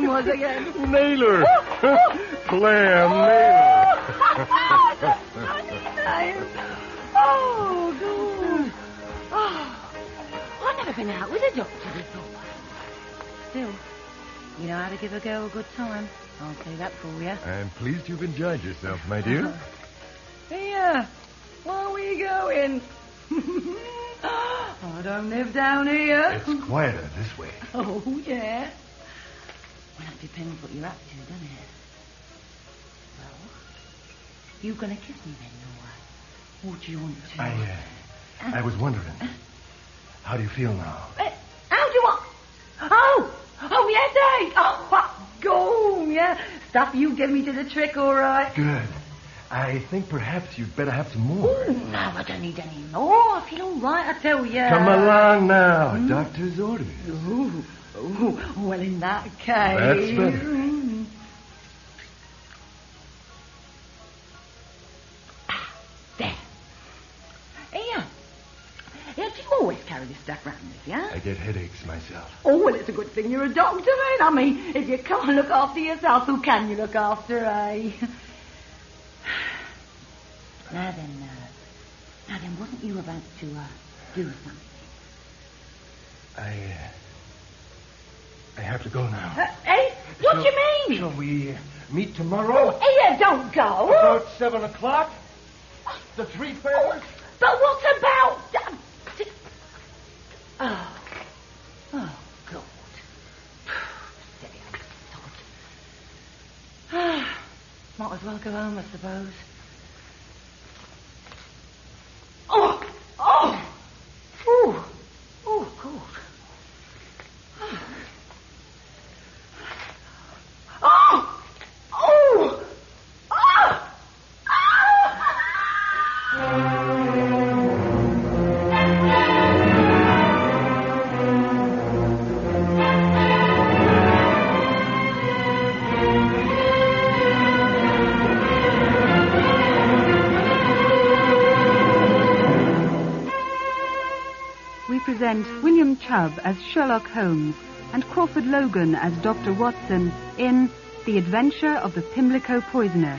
name was again? Naylor. Claire Naylor. That's a funny name. Oh, good. Oh, I've never been out with a doctor before. Still, you know how to give a girl a good time. I'll say that for you. I'm pleased you've enjoyed yourself, my dear. Here, where are we going? I don't live down here. It's quieter this way. Oh, yeah. Well, that depends what you're up to, doesn't it? Well, you gonna kiss me then, or what do you want to? I was wondering. How do you feel now? How do I? Oh, yes, eh? Oh, go, yeah. Stuff you give me to the trick, all right. Good. I think perhaps you'd better have some more. Ooh, no, I don't need any more. I feel all right, I tell you. Come along now. Doctor's orders. Ooh, well, in that case... That's better. There. Here. Do you always carry this stuff round with you? I get headaches myself. Oh, well, it's a good thing you're a doctor, then. I mean, if you can't look after yourself, who can you look after, eh? Now then, wasn't you about to do something? I have to go now. What do you mean? Shall we meet tomorrow? Here, don't go. About 7 o'clock? The Three Fairs? But what about... Oh, God. Silly old sod. Might as well go home, I suppose. Oh, God. Present William Chubb as Sherlock Holmes and Crawford Logan as Dr. Watson in The Adventure of the Pimlico Poisoner.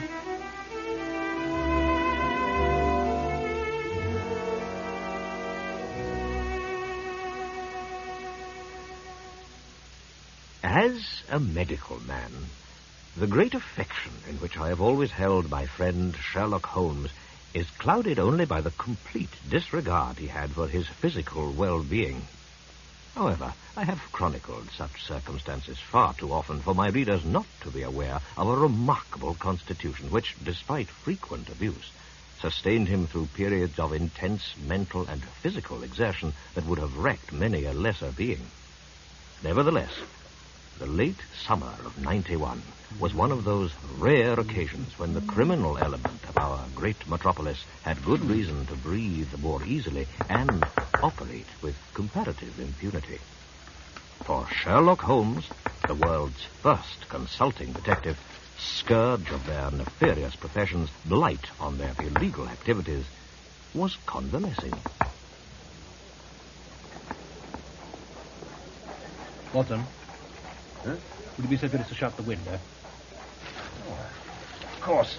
As a medical man, the great affection in which I have always held my friend Sherlock Holmes is clouded only by the complete disregard he had for his physical well-being. However, I have chronicled such circumstances far too often for my readers not to be aware of a remarkable constitution which, despite frequent abuse, sustained him through periods of intense mental and physical exertion that would have wrecked many a lesser being. Nevertheless, the late summer of '91 was one of those rare occasions when the criminal element of our great metropolis had good reason to breathe more easily and operate with comparative impunity. For Sherlock Holmes, the world's first consulting detective, scourge of their nefarious professions, blight on their illegal activities, was convalescing. Watson? Huh? Would you be so good as to shut the window? Of course.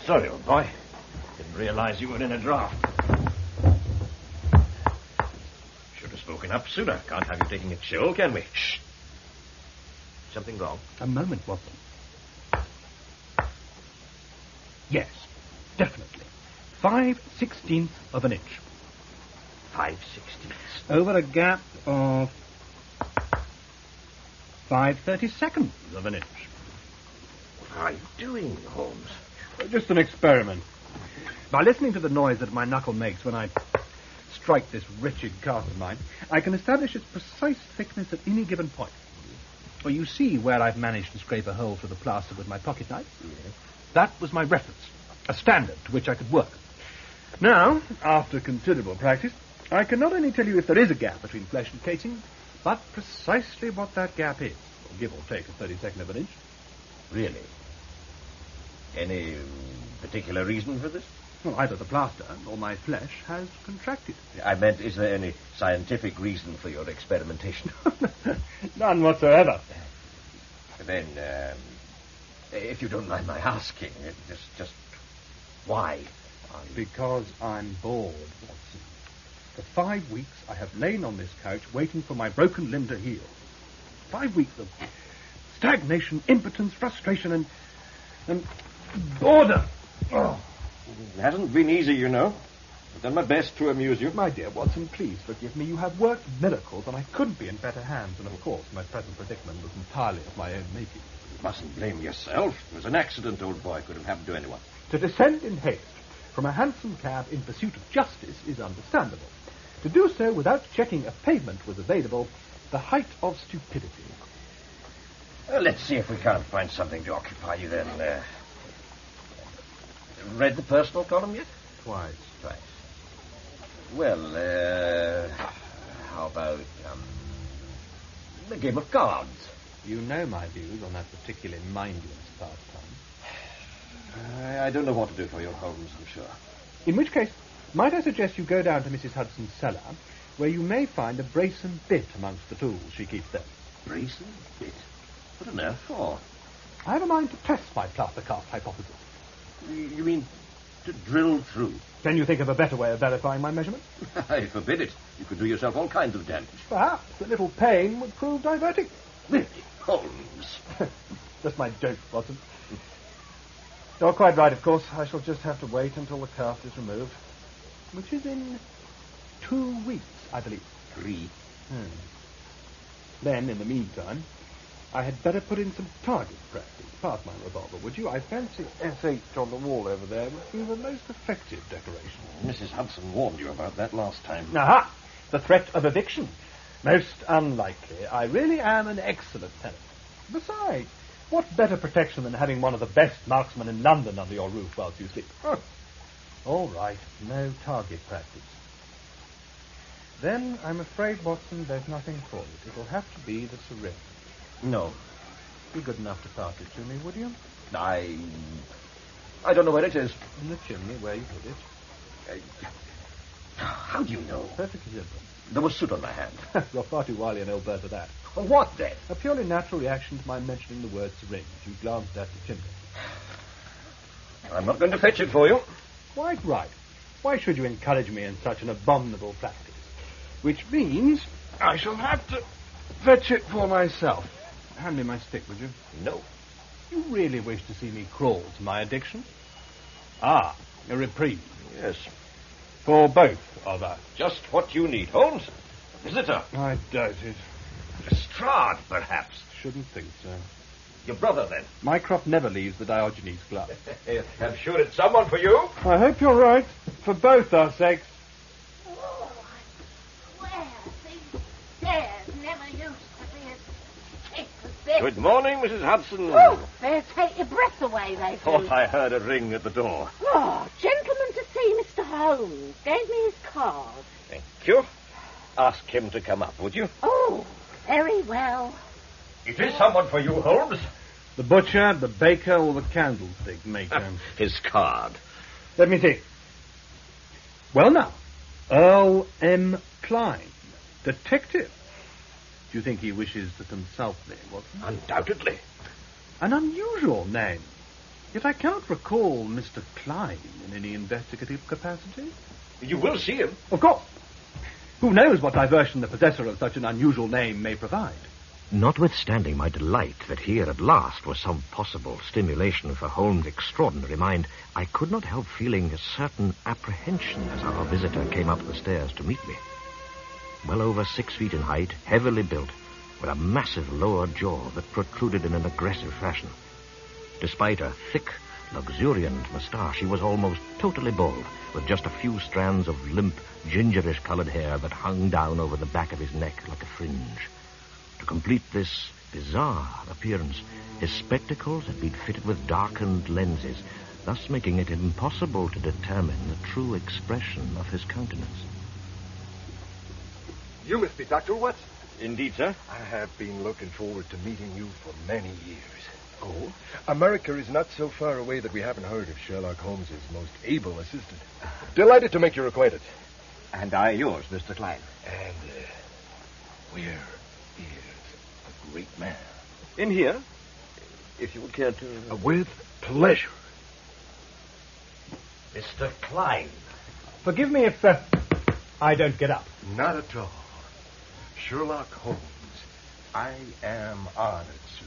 Sorry, old boy. Didn't realize you were in a draft. Should have spoken up sooner. Can't have you taking a chill, can we? Shh. Something wrong? A moment, Watson. Yes, definitely. 5/16 of an inch. 5/16. Over a gap of 5/32 of an inch. What are you doing, Holmes? Just an experiment. By listening to the noise that my knuckle makes when I strike this wretched cast of mine, I can establish its precise thickness at any given point. Well, you see where I've managed to scrape a hole through the plaster with my pocket knife? Yes. That was my reference, a standard to which I could work. Now, after considerable practice, I can not only tell you if there is a gap between flesh and casing, but precisely what that gap is, or give or take a 32nd of an inch. Really? Any particular reason for this? Well, either the plaster or my flesh has contracted. I meant, is there any scientific reason for your experimentation? None whatsoever. Then, if you don't mind my asking, just why? Because I'm bored, Watson. For 5 weeks I have lain on this couch waiting for my broken limb to heal. 5 weeks of stagnation, impotence, frustration, and boredom. Oh. It hasn't been easy, you know. I've done my best to amuse you. My dear Watson, please forgive me. You have worked miracles, and I couldn't be in better hands. And, of course, my present predicament was entirely of my own making. You mustn't blame yourself. It was an accident, old boy. Could have happened to anyone. To descend in haste from a hansom cab in pursuit of justice is understandable. To do so without checking a pavement was available, the height of stupidity. Let's see if we can't find something to occupy you then. Read the personal column yet? Twice. Well, how about the game of cards? You know my views on that particularly mindless pastime. I don't know what to do for you, Holmes, I'm sure. In which case, might I suggest you go down to Mrs. Hudson's cellar, where you may find a brace and bit amongst the tools she keeps there. Brace and bit? What on earth for? I have a mind to test my plaster cast hypothesis. You mean to drill through? Can you think of a better way of verifying my measurements? I forbid it. You could do yourself all kinds of damage. Perhaps a little pain would prove diverting. Really, Holmes? Just my joke, Watson. You're quite right, of course. I shall just have to wait until the cast is removed. Which is in 2 weeks, I believe. 3. Then, in the meantime, I had better put in some target practice. Pass my revolver, would you? I fancy SH on the wall over there would be the most effective decoration. Mrs. Hudson warned you about that last time. Aha! The threat of eviction. Most unlikely. I really am an excellent tenant. Besides, what better protection than having one of the best marksmen in London under your roof whilst you sleep? All right, no target practice. Then, I'm afraid, Watson, there's nothing for it. It'll have to be the syringe. No. Be good enough to pass it to me, would you? I don't know where it is. In the chimney, where you put it. How do you know? Perfectly simple. There was soot on my hand. You're far too wily an old bird for that. Well, what then? A purely natural reaction to my mentioning the word syringe. You glanced at the chimney. I'm not going to fetch it for you. Quite right. Why should you encourage me in such an abominable practice? Which means I shall have to fetch it for myself. Hand me my stick, would you? No. You really wish to see me crawl to my addiction? Ah, a reprieve. Yes. For both of us. Just what you need, Holmes. Visitor. I doubt it. Lestrade, perhaps. Shouldn't think so. Your brother, then. Mycroft never leaves the Diogenes Club. I'm sure it's someone for you. I hope you're right. For both our sakes. Oh, I swear, these stairs never used to be as thick as this. Good morning, Mrs. Hudson. Oh, they take your breath away, they do. Thought I heard a ring at the door. Oh, gentleman to see Mr. Holmes. Gave me his card. Thank you. Ask him to come up, would you? Oh, very well. It is someone for you, Holmes. The butcher, the baker, or the candlestick maker? His card. Let me see. Well, now, Earl M. Klein, detective. Do you think he wishes to consult me, Watson? Undoubtedly. An unusual name. Yet I cannot recall Mr. Klein in any investigative capacity. You will see him. Of course. Who knows what diversion the possessor of such an unusual name may provide? Notwithstanding my delight that here at last was some possible stimulation for Holmes' extraordinary mind, I could not help feeling a certain apprehension as our visitor came up the stairs to meet me. Well over 6 feet in height, heavily built, with a massive lower jaw that protruded in an aggressive fashion. Despite a thick, luxuriant moustache, he was almost totally bald, with just a few strands of limp, gingerish-colored hair that hung down over the back of his neck like a fringe. To complete this bizarre appearance, his spectacles had been fitted with darkened lenses, thus making it impossible to determine the true expression of his countenance. You must be Dr. Watson. Indeed, sir. I have been looking forward to meeting you for many years. Oh? America is not so far away that we haven't heard of Sherlock Holmes' most able assistant. Delighted to make your acquaintance. And I yours, Mr. Klein. And where is a great man? In here? if you would care to... With pleasure. Mr. Klein. Forgive me if I don't get up. Not at all. Sherlock Holmes, I am honored, sir.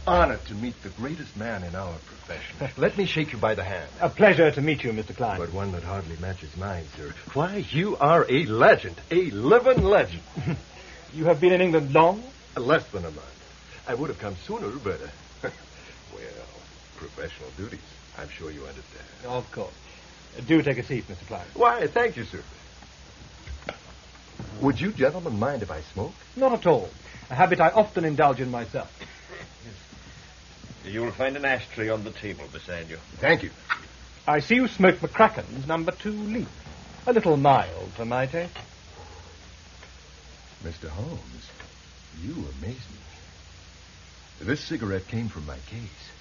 Honored to meet the greatest man in our profession. Let me shake you by the hand. A pleasure to meet you, Mr. Klein. But one that hardly matches mine, sir. Why, you are a legend. A living legend. You have been in England long? Less than a month. I would have come sooner, but... well, professional duties. I'm sure you understand. Of course. Do take a seat, Mr. Klein. Why, thank you, sir. Would you gentlemen mind if I smoke? Not at all. A habit I often indulge in myself. You'll find an ashtray on the table beside you. Thank you. I see you smoke McCracken's number 2 leaf. A little mild for my taste. Mr. Holmes, you amaze me. This cigarette came from my case.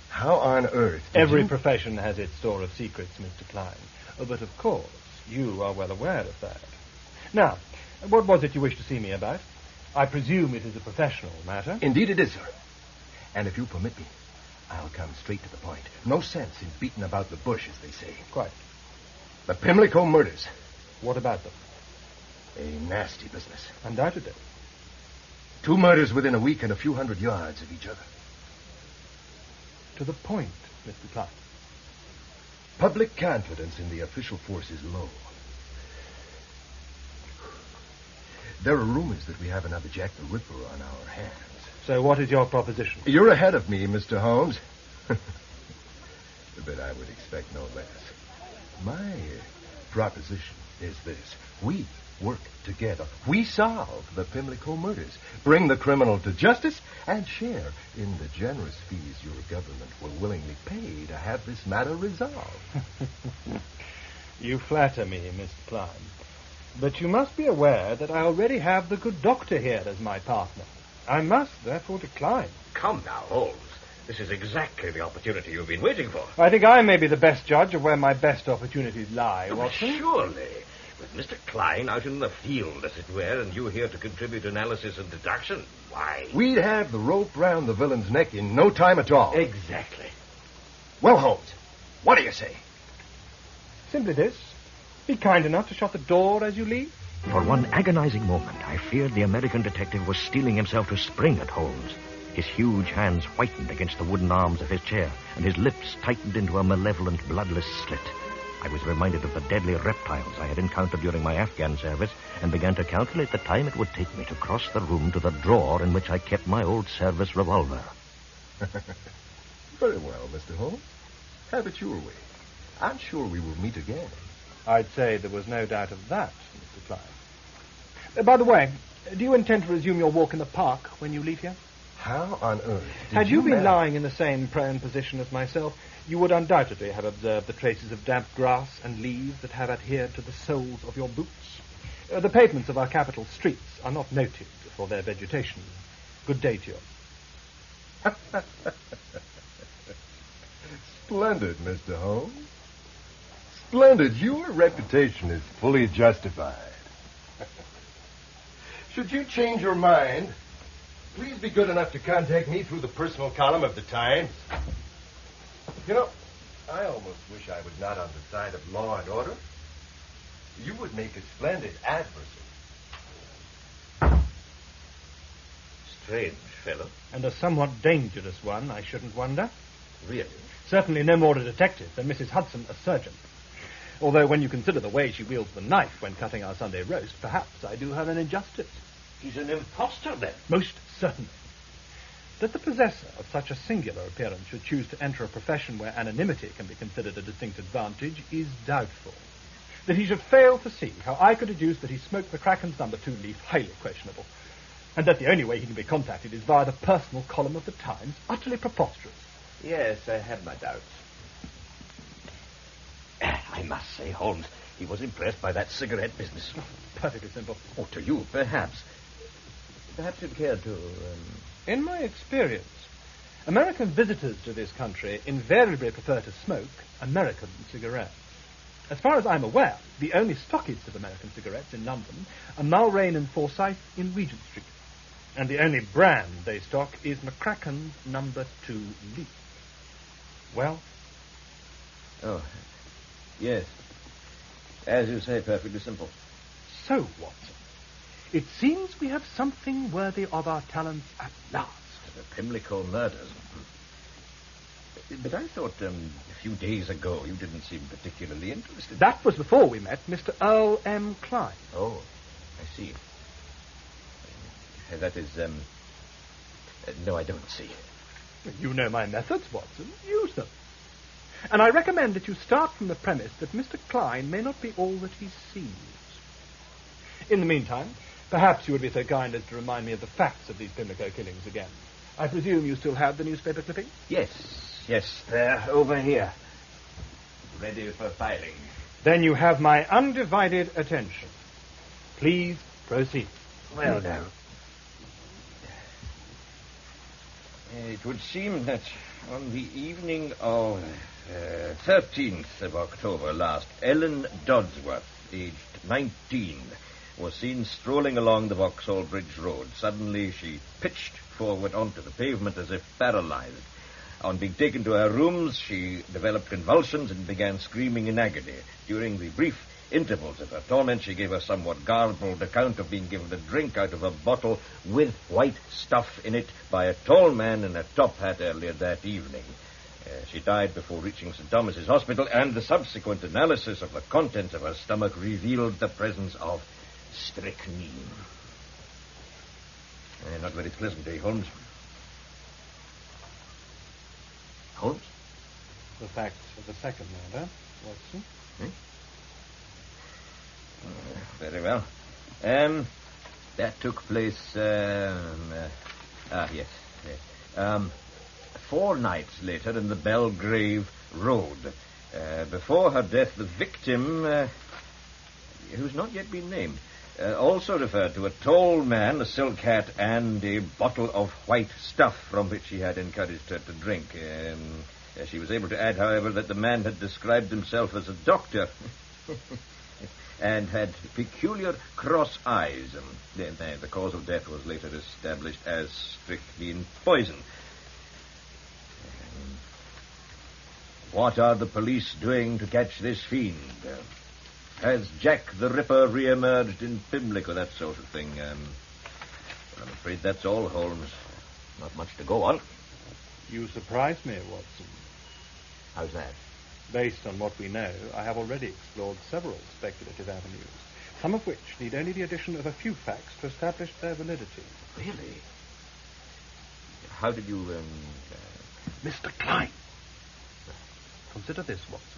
How on earth did Every you... profession has its store of secrets, Mr. Klein. But, of course, you are well aware of that. Now, what was it you wished to see me about? I presume it is a professional matter. Indeed it is, sir. And if you permit me, I'll come straight to the point. No sense in beating about the bush, as they say. Quite. The Pimlico murders. What about them? A nasty business. Undoubtedly. 2 murders within a week and a few hundred yards of each other. To the point, Mr. Klein. Public confidence in the official force is low. There are rumors that we have another Jack the Ripper on our hands. So what is your proposition? You're ahead of me, Mr. Holmes. But I would expect no less. My proposition is this. We work together. We solve the Pimlico murders, bring the criminal to justice, and share in the generous fees your government will willingly pay to have this matter resolved. You flatter me, Mr. Klein. But you must be aware that I already have the good doctor here as my partner. I must, therefore, decline. Come now, Holmes. This is exactly the opportunity you've been waiting for. I think I may be the best judge of where my best opportunities lie, Oh, Watson. surely. With Mr. Klein out in the field, as it were, and you here to contribute analysis and deduction, why... We'd have the rope round the villain's neck in no time at all. Exactly. Well, Holmes, what do you say? Simply this. Be kind enough to shut the door as you leave. For one agonizing moment, I feared the American detective was steeling himself to spring at Holmes. His huge hands whitened against the wooden arms of his chair, and his lips tightened into a malevolent, bloodless slit. I was reminded of the deadly reptiles I had encountered during my Afghan service, and began to calculate the time it would take me to cross the room to the drawer in which I kept my old service revolver. Very well, Mr. Holmes. Have it your way. I'm sure we will meet again. I'd say there was no doubt of that, Mr. Klein. By the way, do you intend to resume your walk in the park when you leave here? How on earth did Had you been manage- lying in the same prone position as myself, you would undoubtedly have observed the traces of damp grass and leaves that have adhered to the soles of your boots. The pavements of our capital streets are not noted for their vegetation. Good day to you. Splendid, Mr. Holmes. Splendid. Your reputation is fully justified. Should you change your mind, please be good enough to contact me through the personal column of the Times. You know, I almost wish I was not on the side of law and order. You would make a splendid adversary. Strange fellow. And a somewhat dangerous one, I shouldn't wonder. Really? Certainly no more a detective than Mrs. Hudson a surgeon. Although when you consider the way she wields the knife when cutting our Sunday roast, perhaps I do her an injustice. He's an imposter, then. Most certainly. That the possessor of such a singular appearance should choose to enter a profession where anonymity can be considered a distinct advantage is doubtful. That he should fail to see how I could deduce that he smoked McCracken's number 2 leaf, highly questionable. And that the only way he can be contacted is via the personal column of the Times, utterly preposterous. Yes, I have my doubts. I must say, Holmes, he was impressed by that cigarette business. Perfectly simple. Oh, to you, perhaps. Perhaps you'd care to... In my experience, American visitors to this country invariably prefer to smoke American cigarettes. As far as I'm aware, the only stockists of American cigarettes in London are Mulrain and Forsyth in Regent Street. And the only brand they stock is McCracken's number 2 leaf. Well? Oh, yes. As you say, perfectly simple. So, Watson, it seems we have something worthy of our talents at last. The Pimlico murders. But I thought a few days ago you didn't seem particularly interested. That was before we met Mr. Earl M. Klein. Oh, I see. That is, no, I don't see. You know my methods, Watson. Use them. And I recommend that you start from the premise that Mr. Klein may not be all that he seems. In the meantime, perhaps you would be so kind as to remind me of the facts of these Pimlico killings again. I presume you still have the newspaper clippings? Yes, they're over here. Ready for filing. Then you have my undivided attention. Please proceed. Well, now. It would seem that on the evening of 13th of October last, Ellen Dodsworth, aged 19, was seen strolling along the Vauxhall Bridge Road. Suddenly she pitched forward onto the pavement as if paralyzed. On being taken to her rooms, she developed convulsions and began screaming in agony. During the brief intervals of her torment, she gave a somewhat garbled account of being given a drink out of a bottle with white stuff in it by a tall man in a top hat earlier that evening. She died before reaching St. Thomas's Hospital, and the subsequent analysis of the contents of her stomach revealed the presence of strychnine. Not very pleasant, eh, Holmes? Holmes? The facts of the second murder, Watson. Very well. That took place, yes. 4 nights later in the Belgrave Road. Before her death, the victim, who's not yet been named, also referred to a tall man, a silk hat, and a bottle of white stuff from which he had encouraged her to drink. She was able to add, however, that the man had described himself as a doctor and had peculiar cross eyes. The cause of death was later established as strychnine poison. What are the police doing to catch this fiend? Has Jack the Ripper re-emerged in Pimlico, that sort of thing? I'm afraid that's all, Holmes. Not much to go on. You surprise me, Watson. How's that? Based on what we know, I have already explored several speculative avenues, some of which need only the addition of a few facts to establish their validity. Really? How did you, Mr. Klein. Consider this, Watson.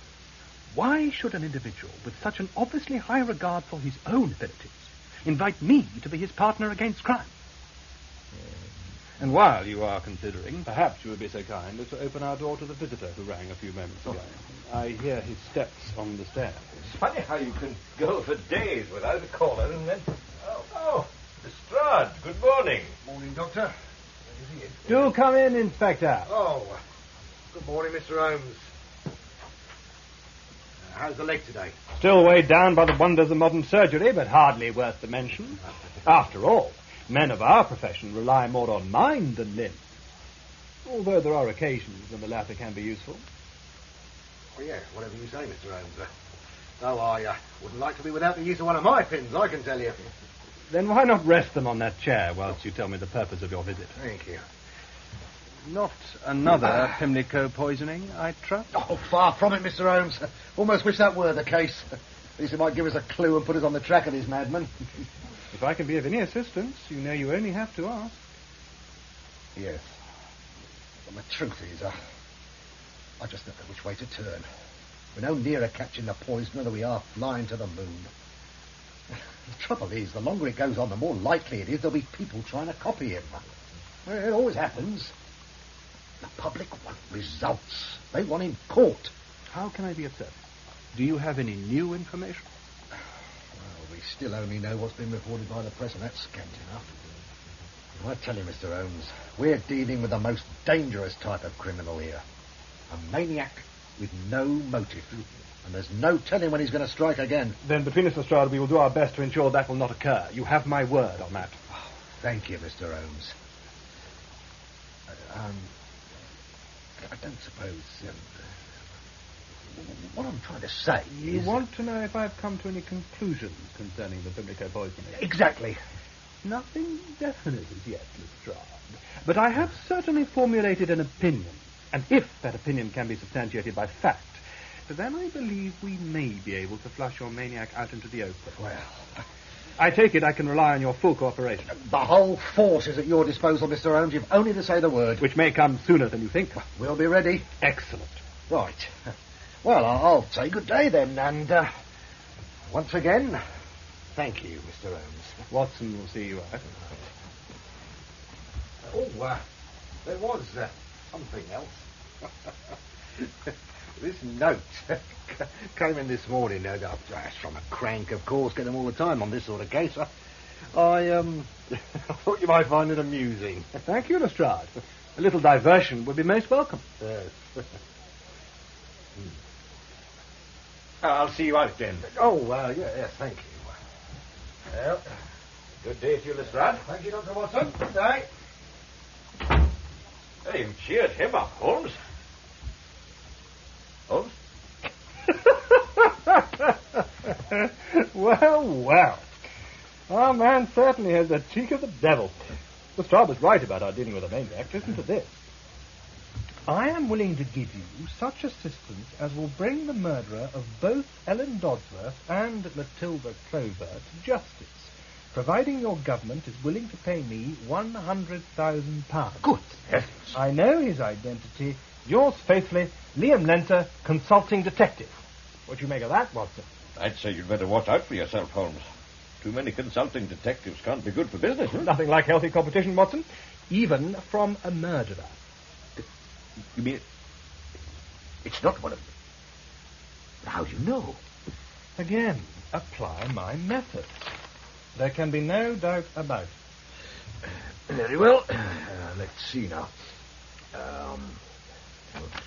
Why should an individual with such an obviously high regard for his own abilities invite me to be his partner against crime? And while you are considering, perhaps you would be so kind as to open our door to the visitor who rang a few moments ago. I hear his steps on the stairs. It's funny how you can go for days without a caller and then... Oh, Lestrade, good morning. Morning, Doctor. Do come in, Inspector. Oh, good morning, Mr. Holmes. How's the leg today? Still weighed down by the wonders of modern surgery, but hardly worth the mention. After all, men of our profession rely more on mind than limb. Although there are occasions when the latter can be useful. Well, yeah, whatever you say, Mr. Holmes. Though I wouldn't like to be without the use of one of my pins, I can tell you. Then why not rest them on that chair whilst you tell me the purpose of your visit? Thank you. Not another Pimlico poisoning, I trust? Oh, far from it, Mr. Holmes. Almost wish that were the case. At least it might give us a clue and put us on the track of this madman. If I can be of any assistance, you know you only have to ask. Yes. But the truth is, I just don't know which way to turn. We're no nearer catching the poisoner than we are flying to the moon. The trouble is, the longer it goes on, the more likely it is there'll be people trying to copy him. Well, it always happens. The public want results. They want him caught. How can I be of service? Do you have any new information? Well, we still only know what's been reported by the press, and that's scant enough. I tell you, Mr. Holmes, we're dealing with the most dangerous type of criminal here. A maniac with no motive. And there's no telling when he's going to strike again. Then between us, Lestrade, we will do our best to ensure that will not occur. You have my word on that. Thank you, Mr. Holmes. I don't suppose... what I'm trying to say You is... want to know if I've come to any conclusions concerning the Pimlico poisoning? Exactly. Nothing definite as yet, Lestrade. But I have certainly formulated an opinion. And if that opinion can be substantiated by fact, then I believe we may be able to flush your maniac out into the open. Well, I take it I can rely on your full cooperation. the whole force is at your disposal, Mr. Holmes. You've only to say the word. Which may come sooner than you think. We'll be ready. Excellent. Right. Well, I'll say good day then, and once again, thank you, Mr. Holmes. Watson will see you out. There was something else. This note came in this morning. That's from a crank, of course. Get them all the time on this sort of case. I thought you might find it amusing. Thank you, Lestrade. A little diversion would be most welcome. I'll see you out then. Yes, thank you. Well, Good day to you, Lestrade. thank you, Dr. Watson. Good day. Hey, you've cheered him up, Holmes. Holmes? Well. Our man certainly has the cheek of the devil. Lestrade was right about our dealing with a maniac. Listen to this. I am willing to give you such assistance as will bring the murderer of both Ellen Dodsworth and Matilda Clover to justice, providing your government is willing to pay me £100,000. Good. Yes. I know his identity. Yours faithfully, Liam Lenter, consulting detective. What do you make of that, Watson? I'd say you'd better watch out for yourself, Holmes. Too many consulting detectives can't be good for business. Nothing like healthy competition, Watson. Even from a murderer. You mean it's not one of them? How do you know? Again, apply my method. There can be no doubt about it. Very well. Let's see now.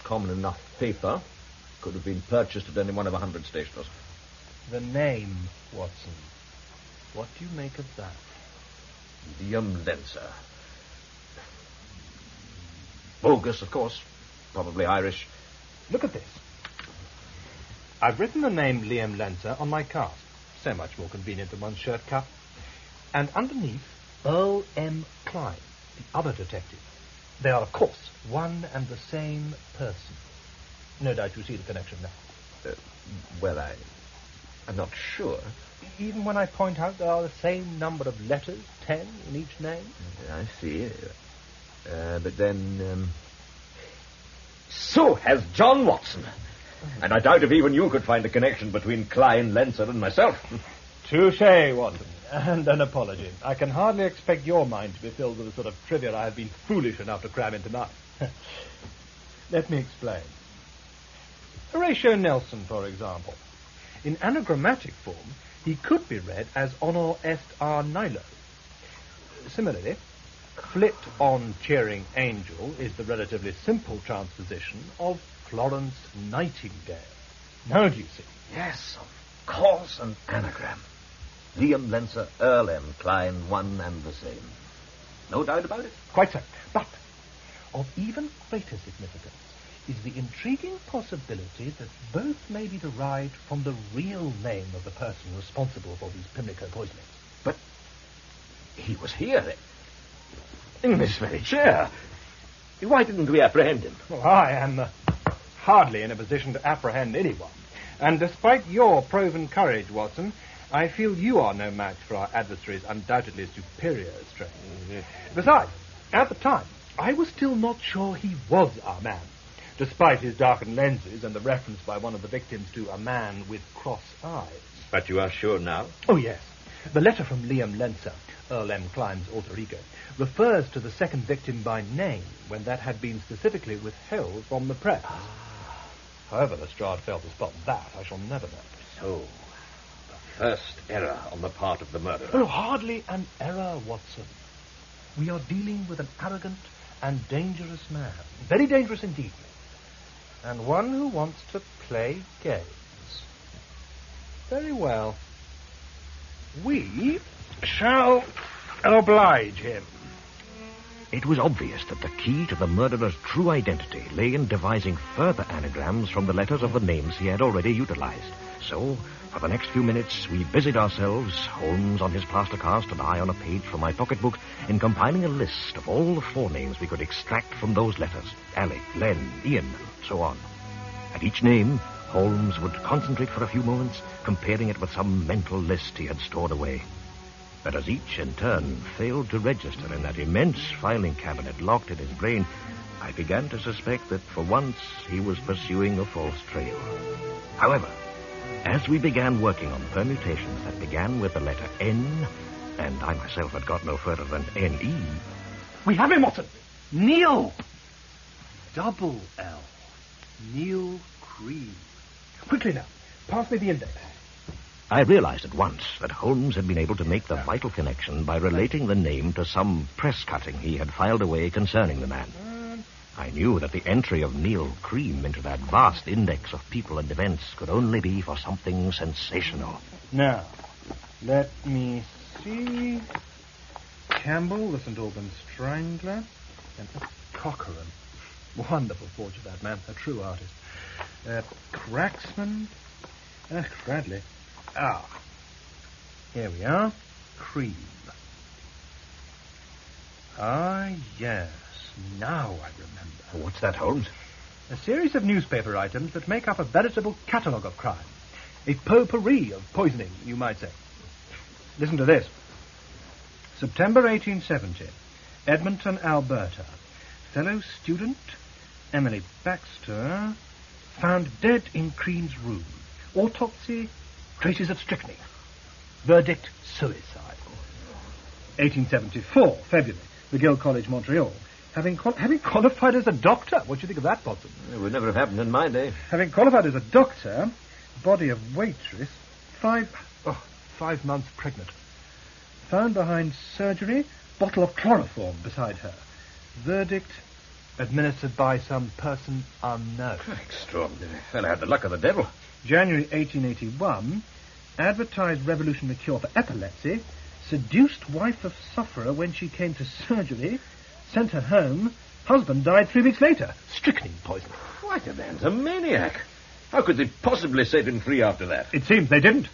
Common enough paper. Could have been purchased at any one of 100 stationers. The name, Watson. What do you make of that? Liam Lenser. Bogus, of course. Probably Irish. Look at this. I've written the name Liam Lenter on my card. So much more convenient than one's shirt cuff. And underneath, Earl M. Klein, the other detective. They are, of course, one and the same person. No doubt you see the connection now. I'm not sure. Even when I point out there are the same number of letters, 10 in each name? I see. But then... So has John Watson. And I doubt if even you could find a connection between Klein, Lenser, and myself. Touché, Watson. And an apology. I can hardly expect your mind to be filled with the sort of trivia I have been foolish enough to cram into mine. Let me explain. Horatio Nelson, for example. In anagrammatic form, he could be read as Honor Est a Nilo. Similarly, Flit on Cheering Angel is the relatively simple transposition of Florence Nightingale. Now do you see? Yes, of course, an anagram. Liam Lenser, Earl M. Klein, one and the same. No doubt about it. Quite so. But of even greater significance is the intriguing possibility that both may be derived from the real name of the person responsible for these Pimlico poisonings. But he was here, in this very chair. Why didn't we apprehend him? Well, I am hardly in a position to apprehend anyone. And despite your proven courage, Watson, I feel you are no match for our adversary's undoubtedly superior strength. Besides, at the time, I was still not sure he was our man, despite his darkened lenses and the reference by one of the victims to a man with cross eyes. But you are sure now? Oh, yes. The letter from Liam Lenser, Earl M. Klein's alter ego, refers to the second victim by name when that had been specifically withheld from the press. However Lestrade failed to spot that, I shall never know. So, the first error on the part of the murderer. Oh, hardly an error, Watson. We are dealing with an arrogant and dangerous man. Very dangerous indeed. And one who wants to play games. Very well. We shall oblige him. It was obvious that the key to the murderer's true identity lay in devising further anagrams from the letters of the names he had already utilized. So, for the next few minutes, we busied ourselves, Holmes on his plaster cast and I on a page from my pocketbook, in compiling a list of all the forenames we could extract from those letters. Alec, Len, Ian, and so on. At each name, Holmes would concentrate for a few moments, comparing it with some mental list he had stored away. But as each, in turn, failed to register in that immense filing cabinet locked in his brain, I began to suspect that for once he was pursuing a false trail. However, as we began working on permutations that began with the letter N, and I myself had got no further than N-E... We have him, Watson! Neil! Double L. Neil Cream. Quickly now, pass me the index. I realized at once that Holmes had been able to make the vital connection by relating the name to some press cutting he had filed away concerning the man. I knew that the entry of Neil Cream into that vast index of people and events could only be for something sensational. Now, let me see. Campbell, the St. Albans Strangler, and Cochrane. Wonderful forge of that man, a true artist. Cracksman, Cradley. Here we are. Cream. Yes. Now I remember. What's that, Holmes? A series of newspaper items that make up a veritable catalogue of crime. A potpourri of poisoning, you might say. Listen to this. September 1870. Edmonton, Alberta. Fellow student, Emily Baxter, found dead in Cream's room. Autopsy, traces of strychnine. Verdict, suicide. 1874, February. McGill College, Montreal. Having qualified as a doctor. What do you think of that, Watson? It would never have happened in my day. Having qualified as a doctor, body of waitress, 5 months pregnant. Found behind surgery, bottle of chloroform beside her. Verdict, administered by some person unknown. Extraordinary. Fellow had the luck of the devil. January 1881, advertised revolutionary cure for epilepsy, seduced wife of sufferer when she came to surgery, sent her home, husband died 3 weeks later. Strychnine poison. Why, the man's a maniac. How could they possibly set him free after that? It seems they didn't.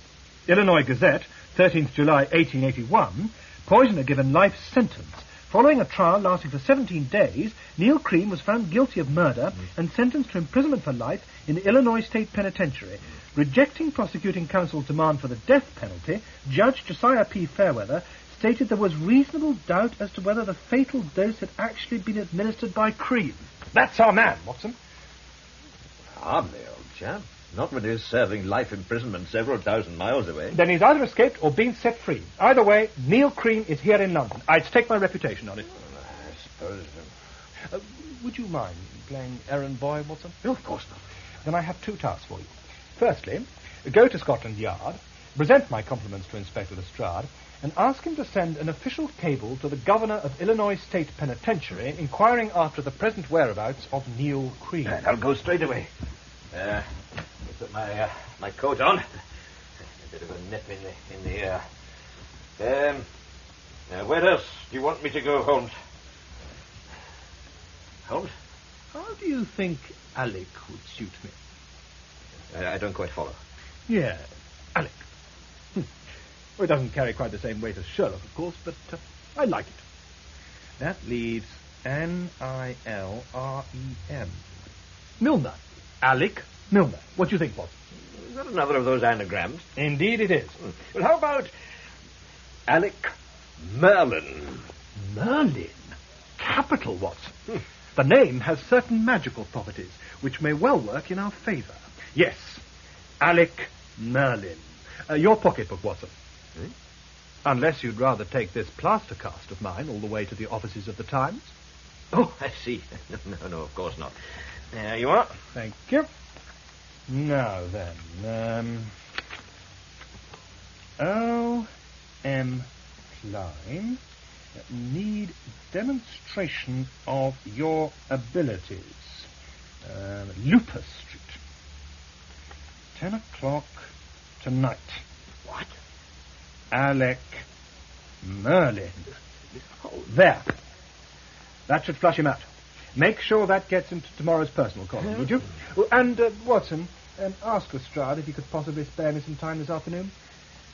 Illinois Gazette, 13th July 1881, poisoner given life sentence. Following a trial lasting for 17 days, Neil Cream was found guilty of murder and sentenced to imprisonment for life in the Illinois State Penitentiary. Rejecting prosecuting counsel's demand for the death penalty, Judge Josiah P. Fairweather stated there was reasonable doubt as to whether the fatal dose had actually been administered by Cream. That's our man, Watson. Hardly, old chap. Not when he's serving life imprisonment several thousand miles away. Then he's either escaped or been set free. Either way, Neil Cream is here in London. I'd stake my reputation on it. Well, I suppose... Would you mind playing errand boy, Watson? No, of course not. Then I have 2 tasks for you. Firstly, go to Scotland Yard, present my compliments to Inspector Lestrade, and ask him to send an official cable to the Governor of Illinois State Penitentiary inquiring after the present whereabouts of Neil Cream. I'll go straight away. Put my coat on. A bit of a nip in the air. Where else do you want me to go, Holmes? Holmes? How do you think Alec would suit me? I don't quite follow. Yeah, Alec. Well, it doesn't carry quite the same weight as Sherlock, of course, but I like it. That leaves Nilrem. Milner. Alec Milner. What do you think, Watson? Is that another of those anagrams? Indeed it is. Well, how about Alec Merlin? Merlin? Capital, Watson. The name has certain magical properties, which may well work in our favour. Yes, Alec Merlin. Your pocketbook, Watson. Unless you'd rather take this plaster cast of mine all the way to the offices of the Times. Oh, I see. No, of course not. There you are. Thank you. Now then, O.M. Klein, need demonstration of your abilities. Lupus Street. 10 o'clock tonight. What? Alec Merlin. Oh, there. That should flush him out. Make sure that gets into tomorrow's personal column, would you? And, Watson, ask Lestrade if he could possibly spare me some time this afternoon.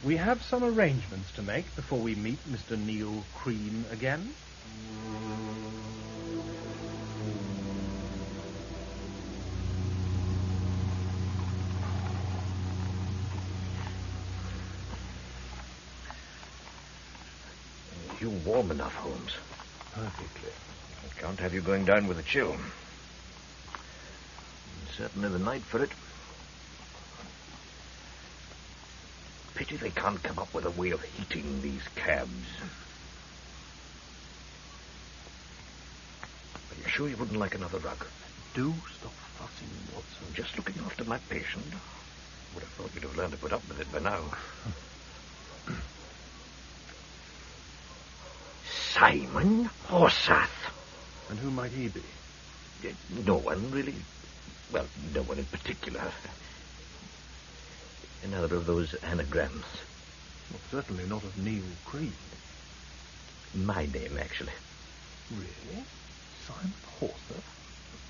We have some arrangements to make before we meet Mr. Neil Cream again. You warm enough, Holmes? Perfectly. I can't have you going down with a chill. Certainly the night for it. Pity they can't come up with a way of heating these cabs. Are you sure you wouldn't like another rug? Do stop fussing, Watson. I'm just looking after my patient. Would have thought you'd have learned to put up with it by now. Simon Horsath. And who might he be? No one, really. Well, no one in particular. Another of those anagrams. Well, certainly not of Neil Cream. My name, actually. Really? Simon Horsath?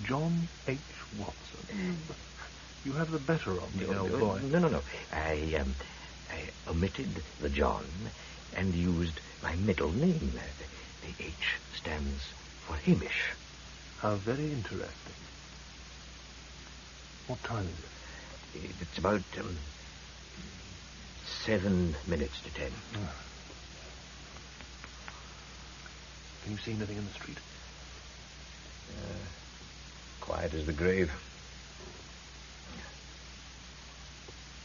John H. Watson? You have the better of me, old boy. No. I omitted the John and used my middle name. The H stands for Hamish. How very interesting. What time is it? It's about 7 minutes to 10. Oh. Can you see anything in the street? Quiet as the grave.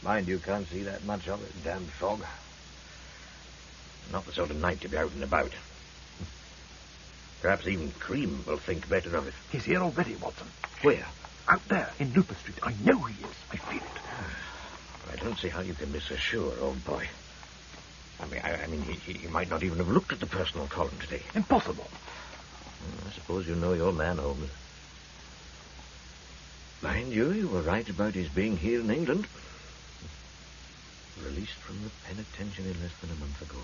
Mind you can't see that much of it, damned fog. Not the sort of night to be out and about. Perhaps even Cream will think better of it. He's here already, Watson. Where? Out there, in Looper Street. I know he is. I feel it. I don't see how you can be so sure, old boy. I mean, he might not even have looked at the personal column today. Impossible. I suppose you know your man, Holmes. Mind you were right about his being here in England. Released from the penitentiary less than a month ago.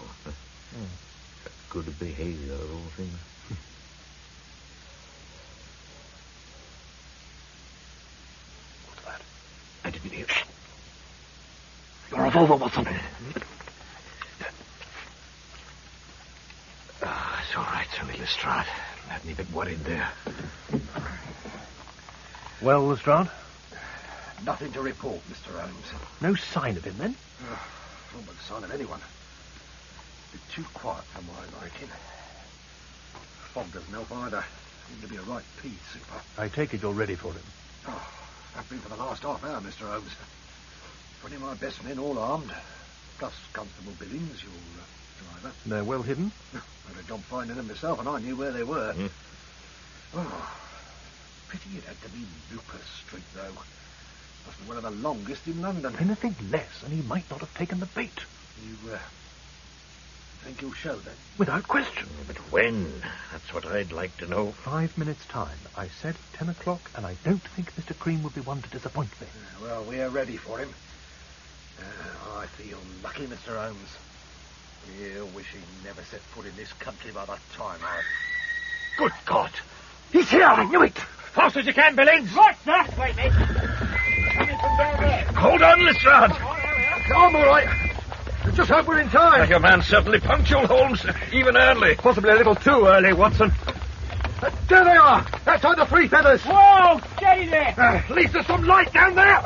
Good behavior, of all things. What's that? I didn't hear. Your revolver, Watson. It's all right, it's only Lestrade. Had me a bit worried there. Well, Lestrade? Nothing to report, Mr. Holmes. No sign of him, then? Not but the sign of anyone. A bit too quiet for my liking. Fog doesn't help either. Seemed to be a right pea super. I take it you're ready for him. Oh, I've been for the last half hour, Mr. Holmes. 20 of my best men all armed. Plus Constable Billings, your driver. They're well hidden? I had a job finding them myself, and I knew where they were. Oh, pity it had to be Looper Street, though. Must be one of the longest in London. Anything less, and he might not have taken the bait. You think he'll show then? Without question. But when? That's what I'd like to know. 5 minutes' time. I said 10 o'clock, and I don't think Mr. Cream would be one to disappoint me. Well, we're ready for him. I feel lucky, Mr. Holmes. He'll wish he never set foot in this country by the time. Good God! He's here! I knew it! Fast as you can, Billings! What's that? Wait, mate. Coming from down there. Hold on, Lestrade! I'm all right. Just hope we're in time. Your man's certainly punctual, Holmes. Even early. Possibly a little too early, Watson. There they are. Outside the Three Feathers. Whoa! Steady there! At least there's some light down there.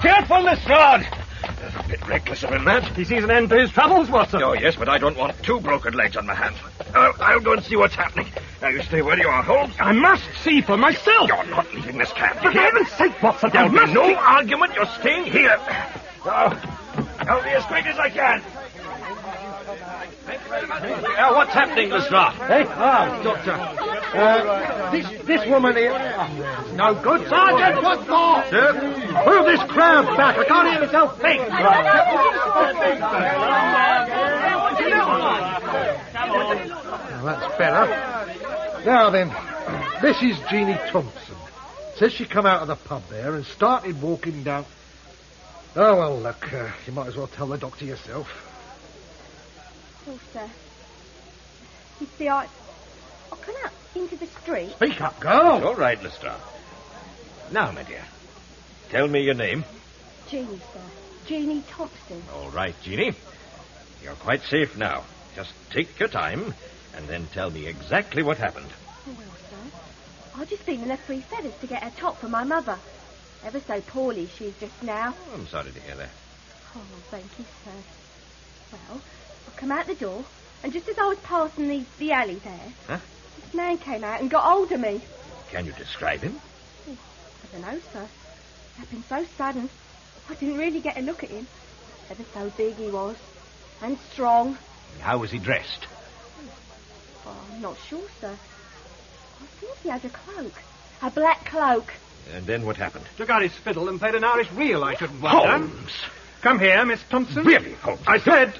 Careful, Lestrade! That's a bit reckless of him, that. He sees an end to his troubles, Watson. Oh, yes, but I don't want 2 broken legs on my hands. I'll go and see what's happening. Now, you stay where you are, Holmes. I must see for myself. You're not leaving this camp. For heaven's sake, Watson, There'll be no argument. You're staying here. I'll be as quick as I can. What's happening, Lestrade? Hey? Doctor. This woman here... no good. Sergeant, what more? Sir? Move this crowd back. I can't hear myself think. Well, that's better. Now then, this is Jeannie Thompson. Says she come out of the pub there and started walking down... Oh, well, look, you might as well tell the doctor yourself. Oh, sir. You see, I come out into the street. Speak up, girl. All right, Lestrade. Now, my dear, tell me your name. Jeanie, sir. Jeanie Thompson. All right, Jeanie. You're quite safe now. Just take your time and then tell me exactly what happened. Oh, well, sir, I've just been in the Three Feathers to get a top for my mother. Ever so poorly she is just now. Oh, I'm sorry to hear that. Oh, thank you, sir. Well, I come out the door, and just as I was passing the alley there, Huh? this man came out and got hold of me. Can you describe him? Oh, I don't know, sir. It happened so sudden, I didn't really get a look at him. Ever so big he was, and strong. How was he dressed? Oh, I'm not sure, sir. I think he had a cloak. A black cloak. And then what happened? Took out his fiddle and played an Irish reel, I shouldn't wonder. Holmes! Come here, Miss Thompson. Really, Holmes? I said,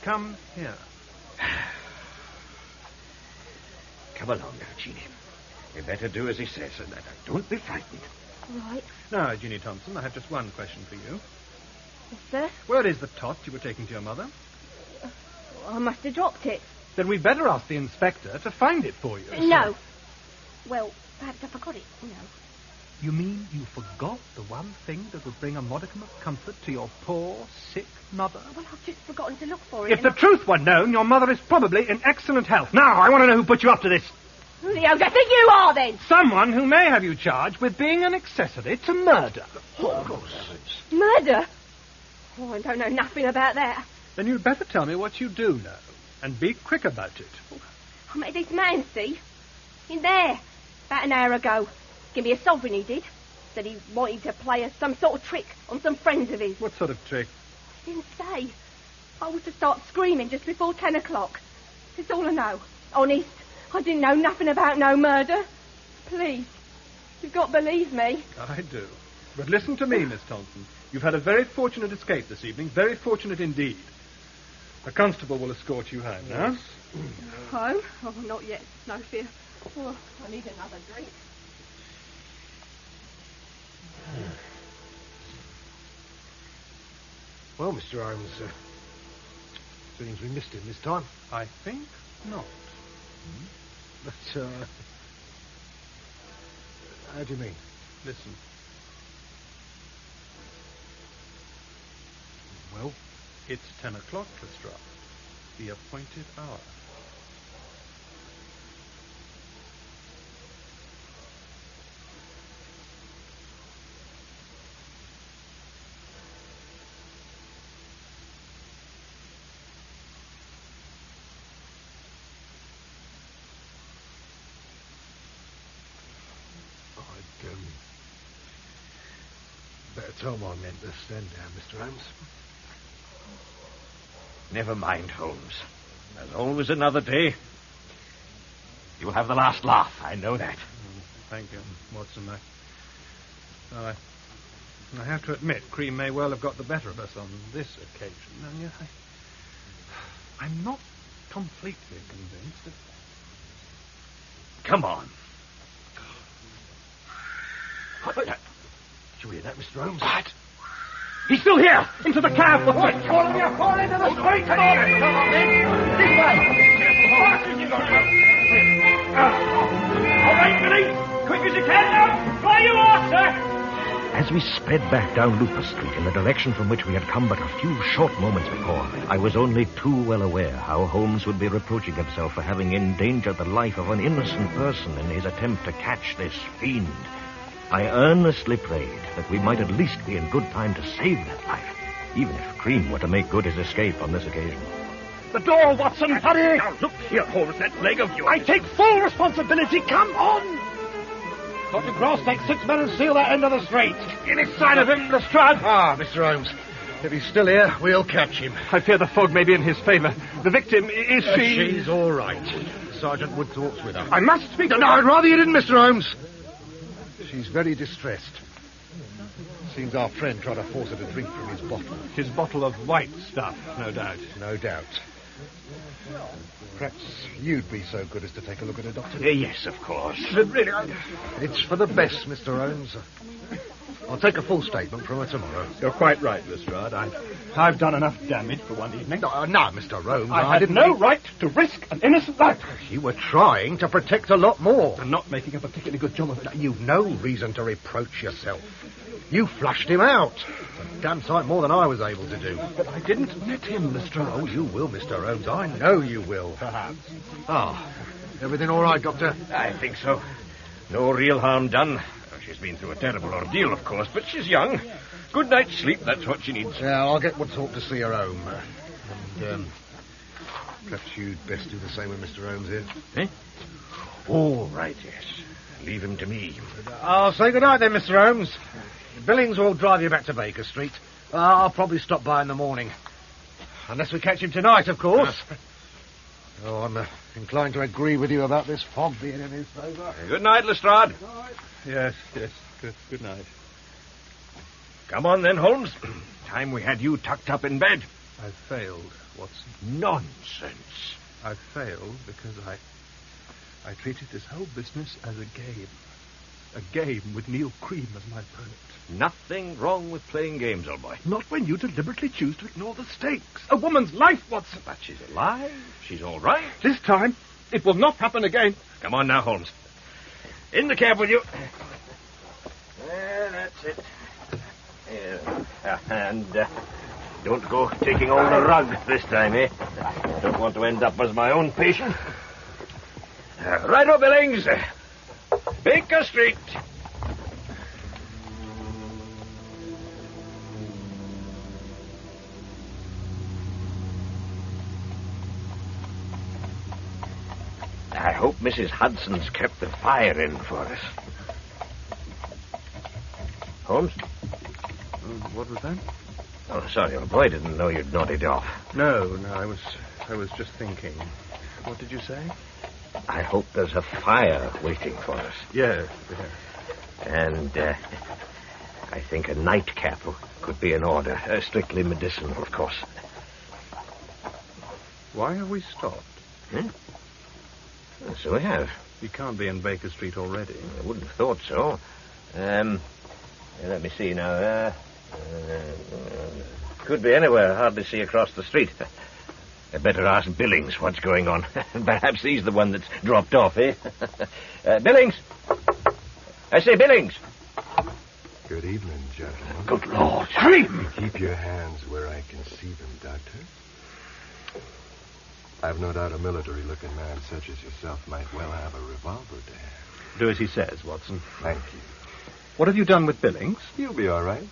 come here. Come along now, Jeanie. You better do as he says, and don't be frightened. Right. Now, Jeanie Thompson, I have just one question for you. Yes, sir. Where is the tot you were taking to your mother? I must have dropped it. Then we'd better ask the inspector to find it for you. No. Well, perhaps I forgot it, you know. You mean you forgot the one thing that would bring a modicum of comfort to your poor, sick mother? Well, I've just forgotten to look for it. If the truth were known, your mother is probably in excellent health. Now, I want to know who put you up to this. Who the hell do you think you are, then? Someone who may have you charged with being an accessory to murder. Murder? Oh, I don't know nothing about that. Then you'd better tell me what you do know, and be quick about it. I met this man, see? In there, about an hour ago. Give me a sovereign, he did. Said he wanted to play us some sort of trick on some friends of his. What sort of trick? He didn't say. I was to start screaming just before 10 o'clock. That's all I know. Honest, I didn't know nothing about no murder. Please, you've got to believe me. I do. But listen to me, Miss Thompson. You've had a very fortunate escape this evening. Very fortunate indeed. A constable will escort you home now. Home? Oh, not yet. No fear. Oh, I need another drink. Well, Mr. Holmes, seems we missed him this time. I think not. But, how do you mean? Listen. Well? It's 10 o'clock, Lestrade. The appointed hour. Better tell my men to stand down, Mr. Holmes. Never mind, Holmes. There's always another day. You'll have the last laugh, I know that. Thank you, Watson. Well, I have to admit, Cream may well have got the better of us on this occasion. And yet I'm not completely convinced that... Come on. Did you hear that, Mr. Holmes? What? He's still here! Into the cab! Fall into the street! Come on, then! This way! All right, Billy! Quick as you can now! Fly you off, sir! As we sped back down Lupus Street in the direction from which we had come but a few short moments before, I was only too well aware how Holmes would be reproaching himself for having endangered the life of an innocent person in his attempt to catch this fiend. I earnestly prayed that we might at least be in good time to save that life, even if Cream were to make good his escape on this occasion. The door, Watson! Hurry! Now, look here, Holmes, that leg of yours. I take full responsibility. Come on! Dr. Cross, take 6 men and seal that end of the street. Any sign of him, Lestrade? Ah, Mr. Holmes. If he's still here, we'll catch him. I fear the fog may be in his favour. The victim, is she... She's all right. Sergeant Wood talks with her. I must speak to... No, I'd rather you didn't, Mr. Holmes. She's very distressed. Seems our friend tried to force her to drink from his bottle. His bottle of white stuff, no doubt. No doubt. Perhaps you'd be so good as to take a look at her, Doctor? Yes, of course. But really, It's for the best, Mr. Holmes. I'll take a full statement from her tomorrow. You're quite right, Lestrade. I've done enough damage for one evening. No, Mr. Holmes, I had no right to risk an innocent life. You were trying to protect a lot more. I'm not making a particularly good job of it. You've no reason to reproach yourself. You flushed him out. A damn sight more than I was able to do. But I didn't let him, Lestrade. Oh, you will, Mr. Holmes. I know you will. Perhaps. Everything all right, Doctor? I think so. No real harm done. She's been through a terrible ordeal, of course, but she's young. Good night's sleep, that's what she needs. Yeah, I'll get Woodthorpe to see her home. And, perhaps you'd best do the same with Mr. Holmes here. Eh? All right, yes. Leave him to me. I'll say good night then, Mr. Holmes. Billings will drive you back to Baker Street. I'll probably stop by in the morning. Unless we catch him tonight, of course. I'm inclined to agree with you about this fog being in his favour. Good night, Lestrade. Yes. Good night. Come on then, Holmes. Time we had you tucked up in bed. I've failed, Watson. Nonsense. I've failed because I treated this whole business as a game. A game with Neil Cream as my opponent. Nothing wrong with playing games, old boy. Not when you deliberately choose to ignore the stakes. A woman's life, Watson. But she's alive. She's all right. This time, it will not happen again. Come on now, Holmes. In the cab with you. That's it. And don't go taking all the rug this time, eh? Don't want to end up as my own patient. Right-o, Billings. Baker Street. I hope Mrs. Hudson's kept the fire in for us. Holmes? What was that? Oh, sorry, old boy. I didn't know you'd nodded off. No, I was just thinking. What did you say? I hope there's a fire waiting for us. Yes. And I think a nightcap could be in order. Strictly medicinal, of course. Why have we stopped? So we have. You can't be in Baker Street already. I wouldn't have thought so. Let me see now. Could be anywhere. Hardly see across the street. I'd better ask Billings what's going on. Perhaps he's the one that's dropped off, eh? Billings! I say, Billings! Good evening, gentlemen. Good Lord, Cream! Keep your hands where I can see them, Doctor. I've no doubt a military-looking man such as yourself might well have a revolver to hand. Do as he says, Watson. Thank you. What have you done with Billings? You'll be all right.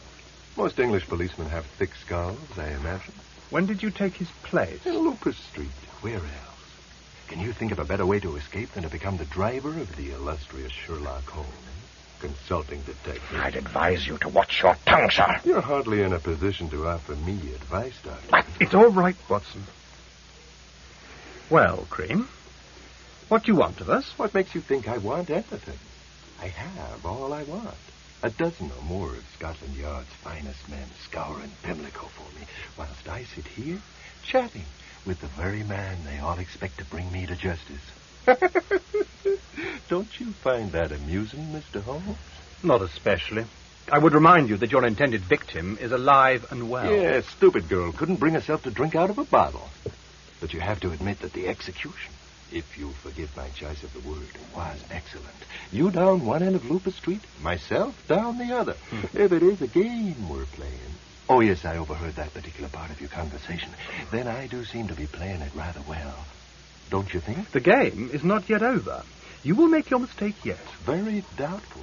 Most English policemen have thick skulls, I imagine. When did you take his place? In Lupus Street. Where else? Can you think of a better way to escape than to become the driver of the illustrious Sherlock Holmes? Consulting detective. I'd advise you to watch your tongue, sir. You're hardly in a position to offer me advice, Doctor. It's all right, Watson. Well, Cream, what do you want of us? What makes you think I want anything? I have all I want. A dozen or more of Scotland Yard's finest men scouring Pimlico for me, whilst I sit here chatting with the very man they all expect to bring me to justice. Don't you find that amusing, Mr. Holmes? Not especially. I would remind you that your intended victim is alive and well. Yeah, stupid girl couldn't bring herself to drink out of a bottle. But you have to admit that the execution, if you forgive my choice of the word, was excellent. You down one end of Lupus Street, myself down the other. If it is a game we're playing. Oh, yes, I overheard that particular part of your conversation. Then I do seem to be playing it rather well. Don't you think? The game is not yet over. You will make your mistake yet. Very doubtful.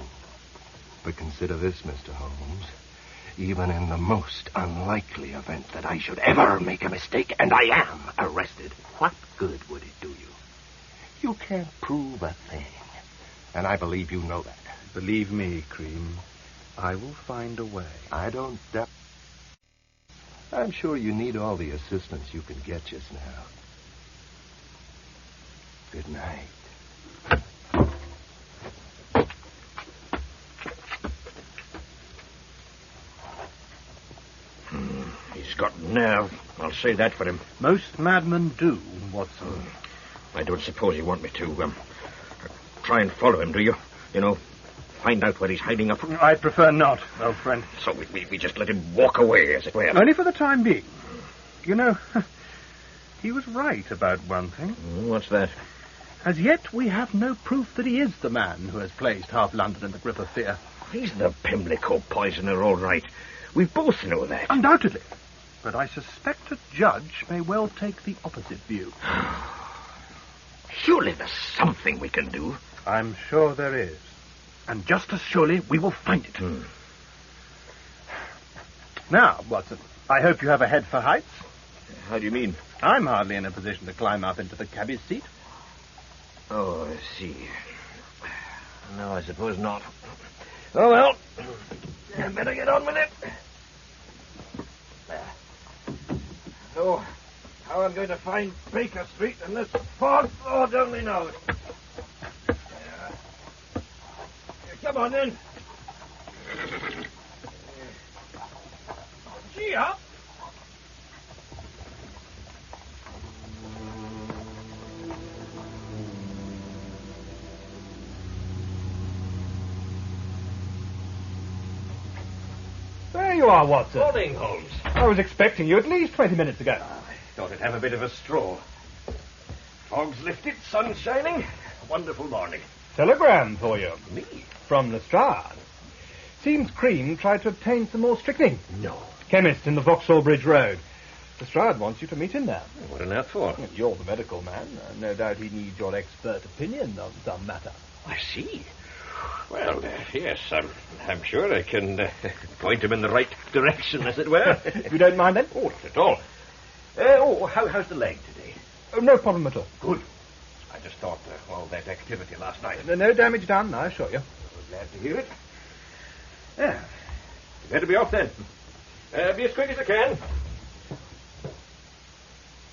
But consider this, Mr. Holmes. Even in the most unlikely event that I should ever make a mistake, and I am arrested, what good would it do you? You can't prove a thing. And I believe you know that. Believe me, Cream, I will find a way. I don't doubt. I'm sure you need all the assistance you can get just now. Good night. He's got nerve. I'll say that for him. Most madmen do, Watson. I don't suppose you want me to try and follow him, do you? You know, find out where he's hiding up. I'd prefer not, old friend. So we just let him walk away, as it were. Only for the time being. You know, he was right about one thing. What's that? As yet, we have no proof that he is the man who has placed half London in the grip of fear. He's the Pimlico poisoner, all right. We both know that. Undoubtedly. But I suspect a judge may well take the opposite view. Surely there's something we can do. I'm sure there is. And just as surely we will find it. Now, Watson, I hope you have a head for heights. How do you mean? I'm hardly in a position to climb up into the cabbie's seat. Oh, I see. No, I suppose not. Oh, well, I better get on with it. So, how I'm going to find Baker Street in this fog, Lord only knows. Come on, then. Gee up. There you are, Watson. Morning, Holmes. I was expecting you at least 20 minutes ago. Thought I'd have a bit of a stroll. Fog's lifted, sun's shining. Wonderful morning. Telegram for you. Me? From Lestrade. Seems Cream tried to obtain some more strychnine. No. Chemist in the Vauxhall Bridge Road. Lestrade wants you to meet him there. What on earth for? You're the medical man. No doubt he needs your expert opinion on some matter. I see. Well, yes, I'm sure I can point him in the right direction, as it were. If you don't mind, then. Oh, not at all. How's the leg today? Oh, no problem at all. Good. I just thought all that activity last night. No damage done, I assure you. Glad to hear it. Yeah. Better be off then. Be as quick as I can.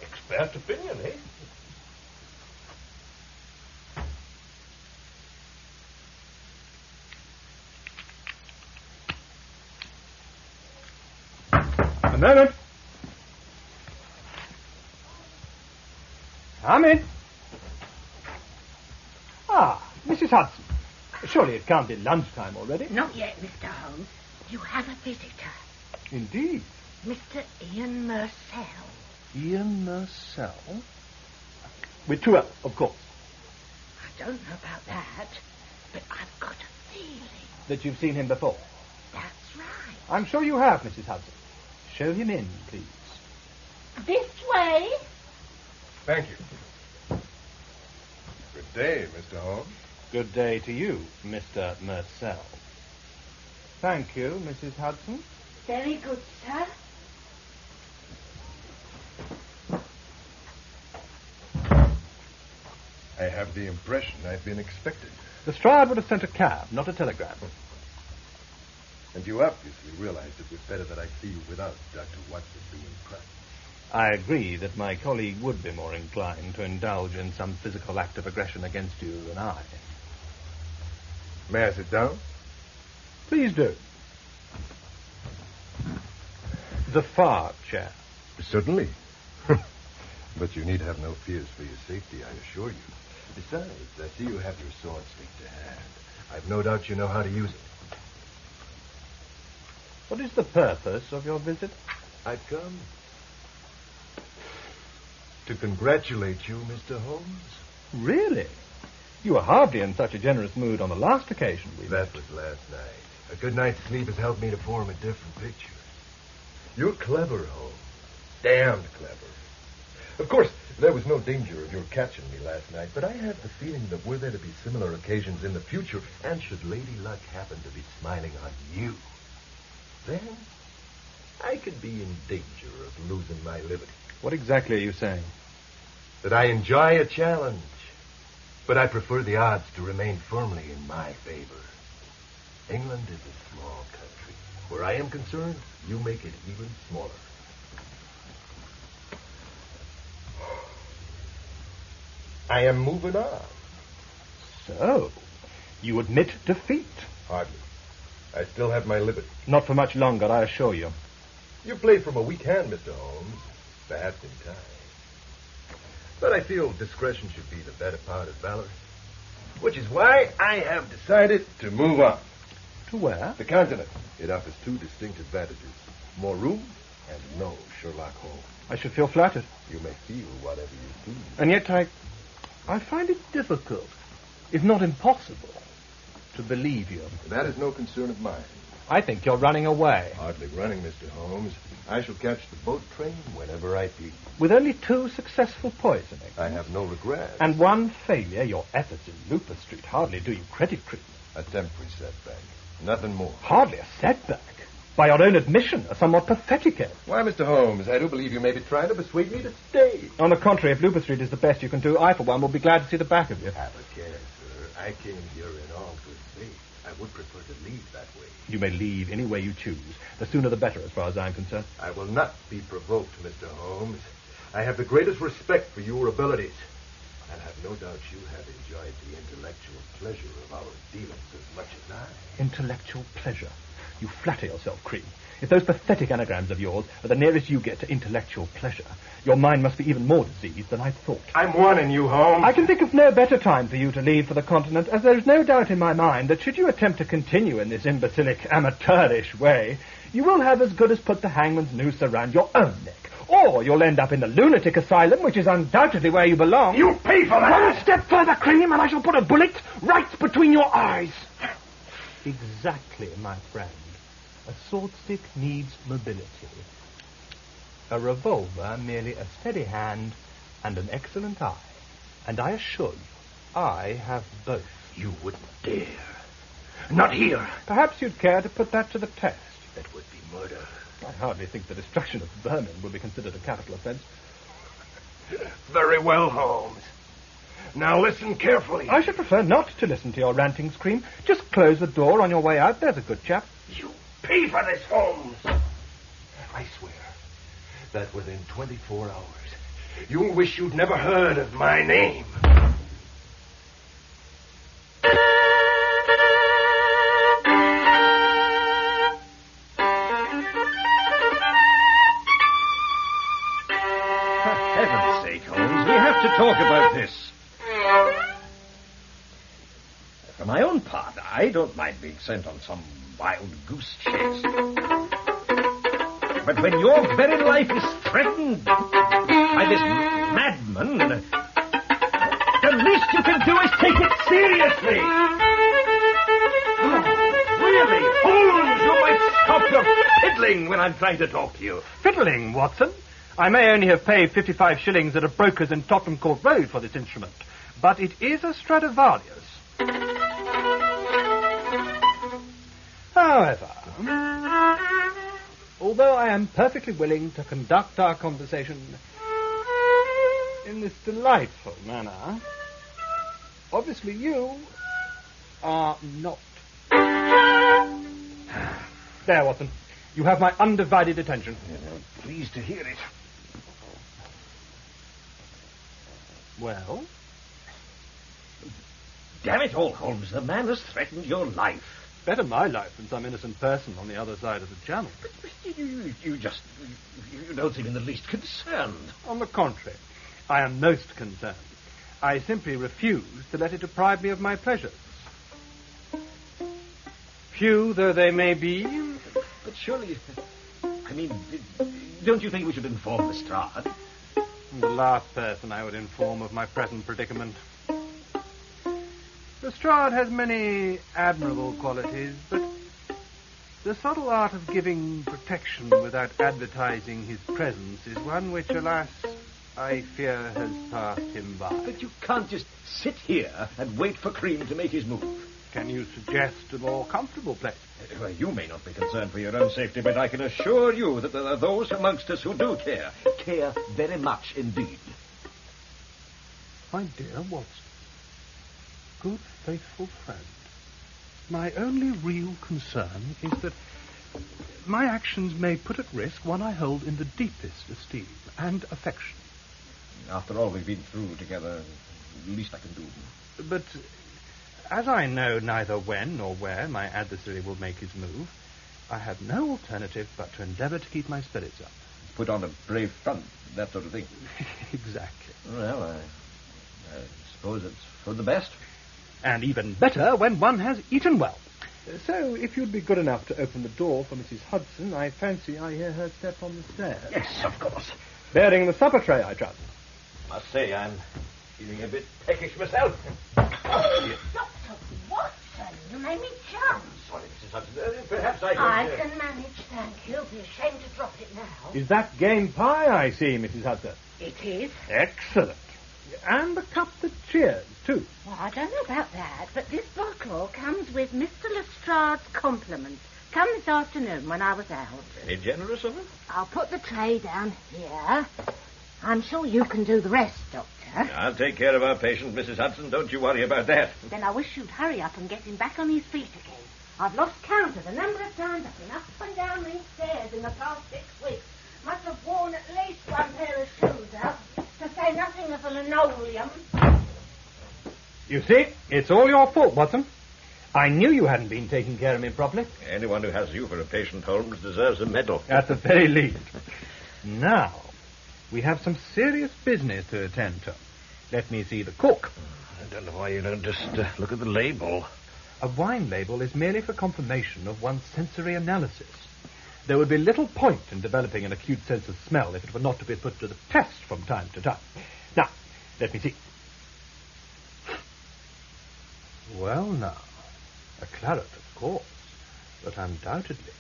Expert opinion, eh? A moment. Come in. Ah, Mrs. Hudson. Surely it can't be lunchtime already. Not yet, Mr. Holmes. You have a visitor. Indeed. Mr. Ian Murcell. Ian Murcell? With two L's, of course. I don't know about that, but I've got a feeling. That you've seen him before? That's right. I'm sure you have, Mrs. Hudson. Show him in, please. This way. Thank you. Good day, Mr. Holmes. Good day to you, Mr. Murcell. Thank you, Mrs. Hudson. Very good, sir. I have the impression I've been expected. Lestrade would have sent a cab, not a telegram. And you obviously realized it was better that I see you without Dr. Watson being present. I agree that my colleague would be more inclined to indulge in some physical act of aggression against you than I. May I sit down? Please do. The far chair. Certainly. But you need have no fears for your safety, I assure you. Besides, I see you have your sword stick to hand. I've no doubt you know how to use it. What is the purpose of your visit? I've come to congratulate you, Mr. Holmes. Really? You were hardly in such a generous mood on the last occasion we met. That was last night. A good night's sleep has helped me to form a different picture. You're clever, Holmes. Damned clever. Of course, there was no danger of your catching me last night, but I have the feeling that were there to be similar occasions in the future, and should Lady Luck happen to be smiling on you, then I could be in danger of losing my liberty. What exactly are you saying? That I enjoy a challenge, but I prefer the odds to remain firmly in my favor. England is a small country. Where I am concerned, you make it even smaller. I am moving on. So, you admit defeat? Hardly. I still have my liberty. Not for much longer, I assure you. You play from a weak hand, Mr. Holmes. Perhaps in time. But I feel discretion should be the better part of valor. Which is why I have decided to move on. To where? The continent. It offers two distinct advantages. More room and no Sherlock Holmes. I should feel flattered. You may feel whatever you please. And yet I find it difficult, if not impossible, to believe you. That is no concern of mine. I think you're running away. Hardly running, Mr. Holmes. I shall catch the boat train whenever I please. With only 2 successful poisonings. I have no regrets. And 1 failure, your efforts in Looper Street hardly do you credit, Cream. A temporary setback. Nothing more. Hardly a setback. By your own admission, a somewhat pathetic end. Why, Mr. Holmes, I do believe you may be trying to persuade me to stay. On the contrary, if Looper Street is the best you can do, I, for one, will be glad to see the back of you. Have a care, sir. I came here in all good faith. I would prefer to leave that way. You may leave any way you choose. The sooner the better, as far as I'm concerned. I will not be provoked, Mr. Holmes. I have the greatest respect for your abilities. And have no doubt you have enjoyed the intellectual pleasure of our dealings as much as I. Intellectual pleasure? You flatter yourself, Cream. If those pathetic anagrams of yours are the nearest you get to intellectual pleasure, your mind must be even more diseased than I thought. I'm warning you, Holmes. I can think of no better time for you to leave for the continent, as there is no doubt in my mind that should you attempt to continue in this imbecilic, amateurish way, you will have as good as put the hangman's noose around your own neck. Or you'll end up in the lunatic asylum, which is undoubtedly where you belong. You pay for that! 1 step further, Cream, and I shall put a bullet right between your eyes. Exactly, my friend. A sword stick needs mobility. A revolver merely a steady hand and an excellent eye. And I assure you, I have both. You wouldn't dare. Not here. Perhaps you'd care to put that to the test. That would be murder. I hardly think the destruction of vermin will be considered a capital offense. Very well, Holmes. Now listen carefully. I should prefer not to listen to your ranting, Scream. Just close the door on your way out. There's a good chap. You pay for this, Holmes. I swear that within 24 hours, you'll wish you'd never heard of my name. To talk about this. For my own part, I don't mind being sent on some wild goose chase. But when your very life is threatened by this madman, the least you can do is take it seriously. Oh, really, Holmes, you might stop your fiddling when I'm trying to talk to you. Fiddling, Watson? I may only have paid 55 shillings at a broker's in Tottenham Court Road for this instrument, but it is a Stradivarius. However, although I am perfectly willing to conduct our conversation in this delightful manner, obviously you are not. There, Watson. You have my undivided attention. Pleased to hear it. Well? Damn it all, Holmes, the man has threatened your life. Better my life than some innocent person on the other side of the channel. You don't seem in the least concerned. On the contrary, I am most concerned. I simply refuse to let it deprive me of my pleasures. Few though they may be. But surely, don't you think we should inform Lestrade? The last person I would inform of my present predicament. Lestrade has many admirable qualities, but the subtle art of giving protection without advertising his presence is one which, alas, I fear has passed him by. But you can't just sit here and wait for Cream to make his move. Can you suggest a more comfortable place? Well, you may not be concerned for your own safety, but I can assure you that there are those amongst us who do care. Care very much indeed. My dear Watson, good, faithful friend, my only real concern is that my actions may put at risk one I hold in the deepest esteem and affection. After all we've been through together, the least I can do. But as I know neither when nor where my adversary will make his move, I have no alternative but to endeavour to keep my spirits up. Put on a brave front, that sort of thing. Exactly. Well, I suppose it's for the best. And even better when one has eaten well. So, if you'd be good enough to open the door for Mrs. Hudson, I fancy I hear her step on the stairs. Yes, of course. Bearing the supper tray, I trust. Must say, I'm feeling a bit peckish myself. Oh, Dr. Watson, you made me jump. Sorry, Mrs. Hudson. Perhaps I can... can manage, thank you. Be ashamed to drop it now. Is that game pie I see, Mrs. Hudson? It is. Excellent. And the cup that cheers, too. Well, I don't know about that, but this bottle comes with Mr. Lestrade's compliments. Come this afternoon when I was out. Very generous of him. I'll put the tray down here. I'm sure you can do the rest, Doctor. I'll take care of our patient, Mrs. Hudson. Don't you worry about that. Then I wish you'd hurry up and get him back on his feet again. I've lost count of the number of times I've been up and down these stairs in the past 6 weeks. Must have worn at least one pair of shoes out, to say nothing of a linoleum. You see, it's all your fault, Watson. I knew you hadn't been taking care of him properly. Anyone who has you for a patient, Holmes, deserves a medal. At the very least. Now, we have some serious business to attend to. Let me see the cork. I don't know why you don't just look at the label. A wine label is merely for confirmation of one's sensory analysis. There would be little point in developing an acute sense of smell if it were not to be put to the test from time to time. Now, let me see. Well, now, a claret, of course, but undoubtedly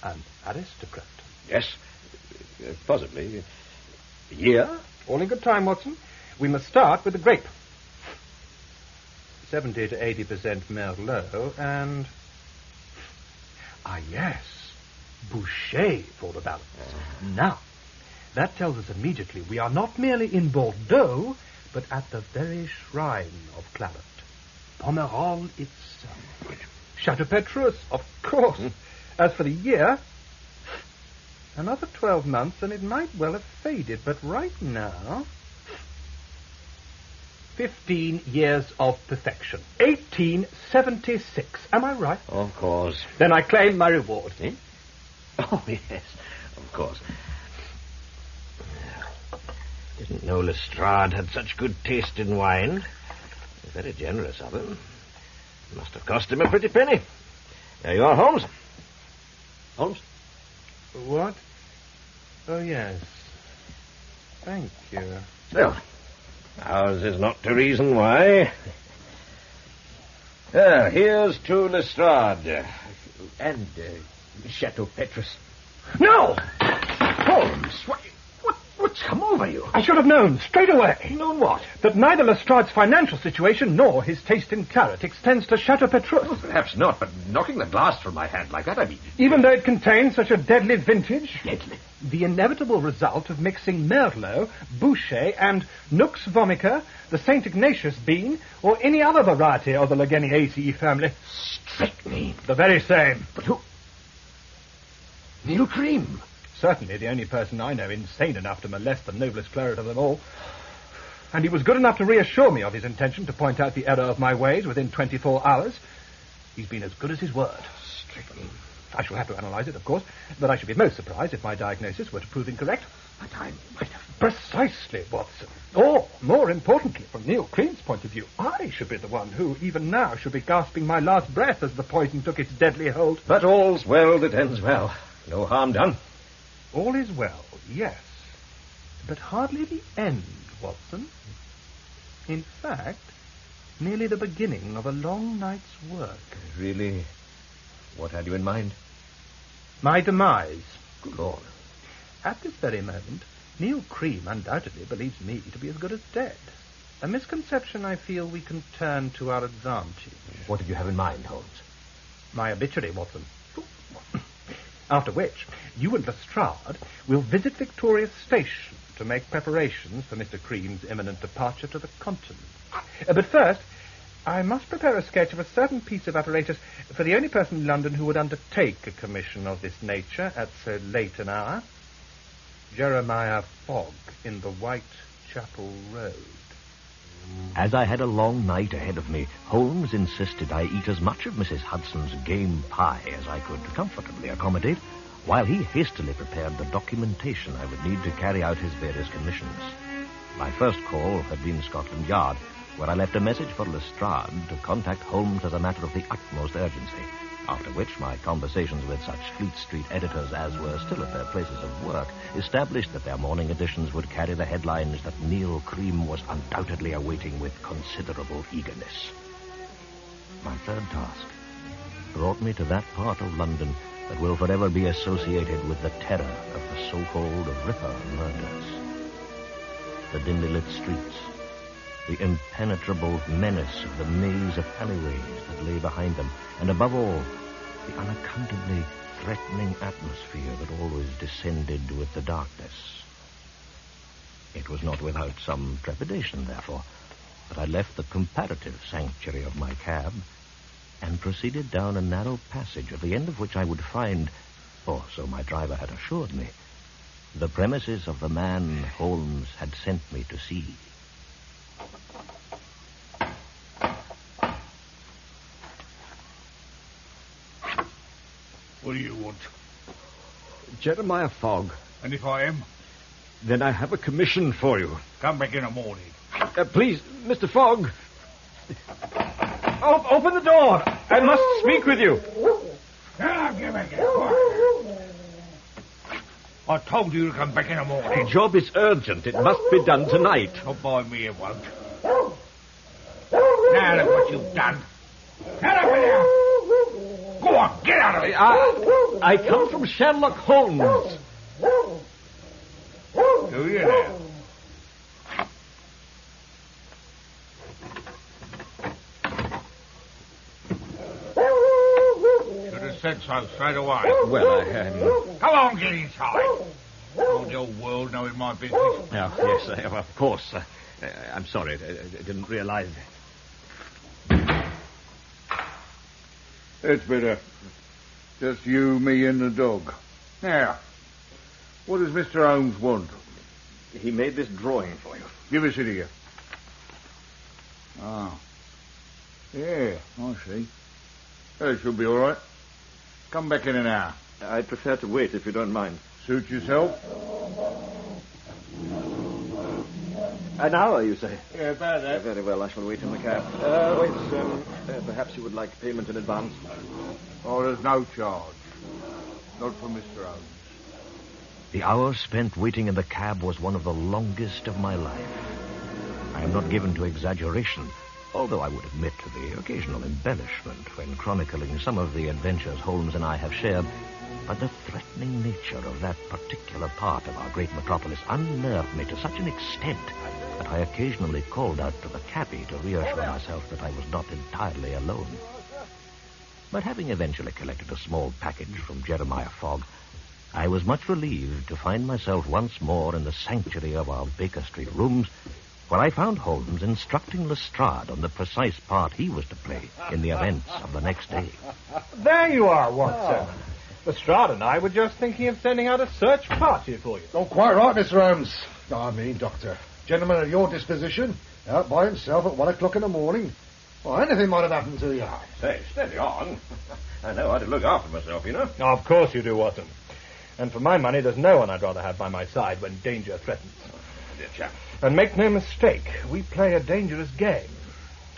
an aristocrat. Yes, possibly. Yeah? All in good time, Watson. We must start with the grape. 70 to 80% Merlot and... yes, Boucher for the balance. Now, that tells us immediately we are not merely in Bordeaux, but at the very shrine of claret. Pomerol itself. Chateau Petrus, of course. As for the year, another 12 months and it might well have faded, but right now... 15 years of perfection. 1876. Am I right? Of course. Then I claim my reward. Eh? Oh, yes, of course. Didn't know Lestrade had such good taste in wine. Very generous of him. Must have cost him a pretty penny. There you are, Holmes. Holmes? What? Oh, yes. Thank you. Well, ours is not to reason why. Here's to Lestrade. And Chateau Petrus. No! Holmes, what's come over you? I should have known straight away. Known what? That neither Lestrade's financial situation nor his taste in claret extends to Chateau Petrus. Well, perhaps not, but knocking the glass from my hand like that, I mean... Even though it contains such a deadly vintage? Deadly? The inevitable result of mixing Merlot, Boucher, and Nux vomica, the St. Ignatius bean, or any other variety of the Legeniaceae family. Strychnine. The very same. But who... Neil Cream. Certainly the only person I know insane enough to molest the noblest claret of them all. And he was good enough to reassure me of his intention to point out the error of my ways within 24 hours. He's been as good as his word. Strychnine. I shall have to analyze it, of course, but I should be most surprised if my diagnosis were to prove incorrect. But I might have... Precisely, Watson. Or, more importantly, from Neil Cream's point of view, I should be the one who, even now, should be gasping my last breath as the poison took its deadly hold. But all's well that ends well. No harm done. All is well, yes. But hardly the end, Watson. In fact, merely the beginning of a long night's work. Really? What had you in mind? My demise. Good Lord. At this very moment, Neil Cream undoubtedly believes me to be as good as dead. A misconception I feel we can turn to our advantage. What did you have in mind, Holmes? My obituary, Watson. After which, you and Lestrade will visit Victoria Station to make preparations for Mr. Cream's imminent departure to the continent. But first, I must prepare a sketch of a certain piece of apparatus for the only person in London who would undertake a commission of this nature at so late an hour. Jeremiah Fogg in the Whitechapel Road. As I had a long night ahead of me, Holmes insisted I eat as much of Mrs. Hudson's game pie as I could comfortably accommodate, while he hastily prepared the documentation I would need to carry out his various commissions. My first call had been Scotland Yard, where I left a message for Lestrade to contact Holmes as a matter of the utmost urgency, after which my conversations with such Fleet Street editors as were still at their places of work established that their morning editions would carry the headlines that Neil Cream was undoubtedly awaiting with considerable eagerness. My third task brought me to that part of London that will forever be associated with the terror of the so-called Ripper murders. The dimly lit streets, the impenetrable menace of the maze of alleyways that lay behind them, and above all, the unaccountably threatening atmosphere that always descended with the darkness. It was not without some trepidation, therefore, that I left the comparative sanctuary of my cab and proceeded down a narrow passage at the end of which I would find, or so my driver had assured me, the premises of the man Holmes had sent me to see. What do you want? Jeremiah Fogg. And if I am? Then I have a commission for you. Come back in the morning. Please, Mr. Fogg. Open the door. I must speak with you. Now, give me I told you to come back in the morning. The job is urgent. It must be done tonight. Not by me, it won't. Now look what you've done. Get up here. Go on, get out of here. I come from Sherlock Holmes. Do you now? Should have said so straight away. Well, I... Come on, get inside. All the old world knowing my business. Oh, yes, of course. I'm sorry. I didn't realize. It's better. Just you, me, and the dog. Now, what does Mr. Holmes want? He made this drawing for you. Give us it here. Ah. Yeah, I see. That should be all right. Come back in an hour. I'd prefer to wait if you don't mind. Suit yourself? An hour, you say? Yeah, about that. Very well, I shall wait in the cab. Perhaps you would like payment in advance? Oh, there's no charge. Not for Mr. Holmes. The hour spent waiting in the cab was one of the longest of my life. I am not given to exaggeration, although I would admit to the occasional embellishment when chronicling some of the adventures Holmes and I have shared, but the threatening nature of that particular part of our great metropolis unnerved me to such an extent that I occasionally called out to the cabby to reassure myself that I was not entirely alone. But having eventually collected a small package from Jeremiah Fogg, I was much relieved to find myself once more in the sanctuary of our Baker Street rooms, where I found Holmes instructing Lestrade on the precise part he was to play in the events of the next day. There you are, Watson. Lestrade and I were just thinking of sending out a search party for you. Oh, quite right, Mr. Holmes. I mean, Doctor. Gentleman of your disposition, out by himself at 1 o'clock in the morning. Well, anything might have happened to you. Say, steady on. I know how to look after myself, you know. Of course you do, Watson. And for my money, there's no one I'd rather have by my side when danger threatens. Dear chap. And make no mistake, we play a dangerous game.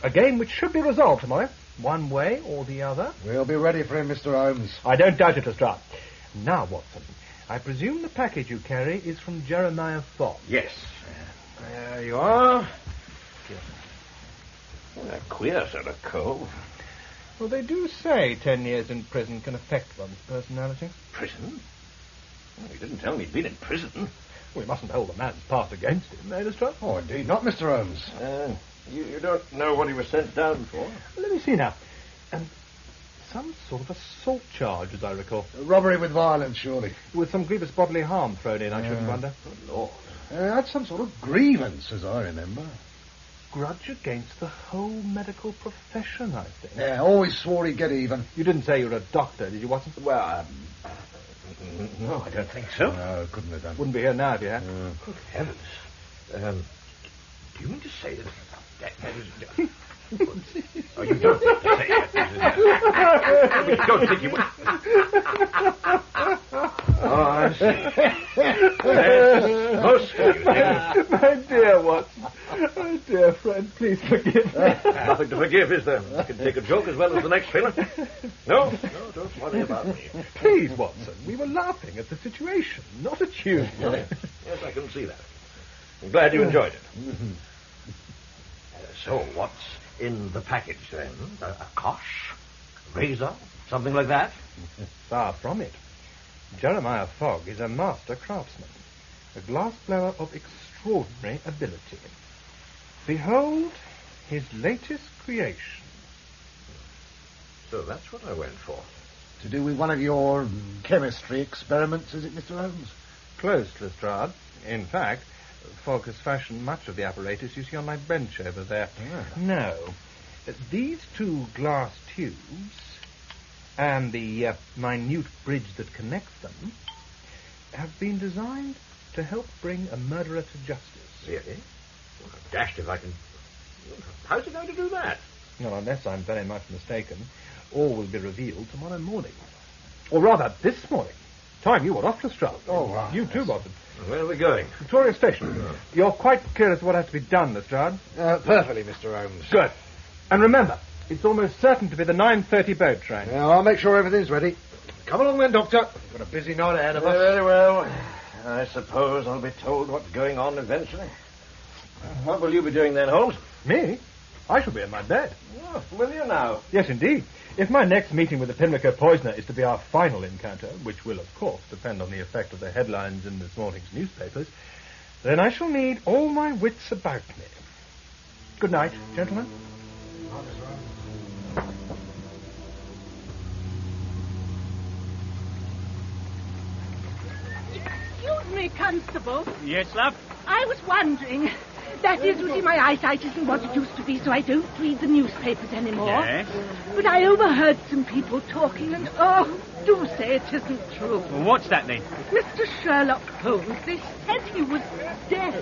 A game which should be resolved tomorrow, one way or the other. We'll be ready for him, Mr. Holmes. I don't doubt it, Lestrade. Now, Watson, I presume the package you carry is from Jeremiah Fogg. Yes. There you are. A queer sort of cove. Well, they do say 10 years in prison can affect one's personality. Prison? Well, he didn't tell me he'd been in prison. We mustn't hold a man's past against him, eh, Lestrade? Oh, indeed not, Mr. Holmes. You don't know what he was sent down for? Let me see now. Some sort of assault charge, as I recall. Robbery with violence, surely. With some grievous bodily harm thrown in, I shouldn't wonder. Good Lord. That's some sort of grievance, as I remember. Grudge against the whole medical profession, I think. Yeah, always swore he'd get even. You didn't say you were a doctor, did you, Watson? Well, no, I don't think so. No, couldn't have done. Wouldn't be here now if you had. Good heavens. Do you mean to say that is... Oh, you don't think to say that. You don't think you would. Oh, I see. Yes, most of you think. My dear Watson. My dear friend, please forgive me. Nothing to forgive, is there? I can take a joke as well as the next fellow. No, don't worry about me. Please, Watson, we were laughing at the situation, not at you. Yes, I can see that. I'm glad you enjoyed it. So, what's in the package, then? A cosh? A razor? Something like that? Far from it. Jeremiah Fogg is a master craftsman, a glassblower of extraordinary ability. Behold his latest creation. So that's what I went for. To do with one of your chemistry experiments, is it, Mr. Holmes? Close, Lestrade. In fact, Fogg has fashioned much of the apparatus you see on my bench over there. Yeah. No. These two glass tubes and the minute bridge that connects them have been designed to help bring a murderer to justice. Really? Well, I'm dashed if I can... How's he going to do that? Well, unless I'm very much mistaken, all will be revealed tomorrow morning. Or rather, this morning. Time you were off, Lestrade. Oh, wow. You too, Watson. Where are we going? Victoria Station. You're quite clear as to what has to be done, Lestrade. Perfectly, Mr. Holmes. Good. And remember, it's almost certain to be the 9:30 boat train. Yeah, I'll make sure everything's ready. Come along then, Doctor. We've got a busy night ahead of us. Very well. I suppose I'll be told what's going on eventually. What will you be doing then, Holmes? Me? I shall be in my bed. Oh, will you now? Yes, indeed. If my next meeting with the Pimlico poisoner is to be our final encounter, which will, of course, depend on the effect of the headlines in this morning's newspapers, then I shall need all my wits about me. Good night, gentlemen. Excuse me, Constable. Yes, love? I was wondering. That is, you see, my eyesight isn't what it used to be, so I don't read the newspapers anymore. Yes? But I overheard some people talking, and, do say it isn't true. Well, what's that, then? Mr. Sherlock Holmes, they said he was dead.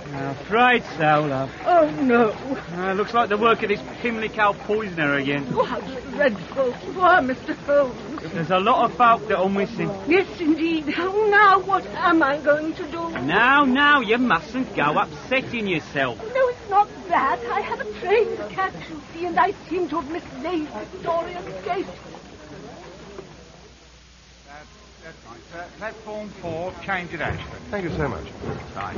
Afraid so, love. Oh, no. Looks like the work of this Pimlico poisoner again. Oh, how dreadful. Poor Mr. Holmes. There's a lot of folk that are missing. Yes, indeed. Oh, now what am I going to do? Now, you mustn't go upsetting yourself. No, it's not that. I have a train to catch, you see, and I seem to have mislaid Victoria's Gate. That's right. Platform 4, change at Ashford. Thank you so much. Right.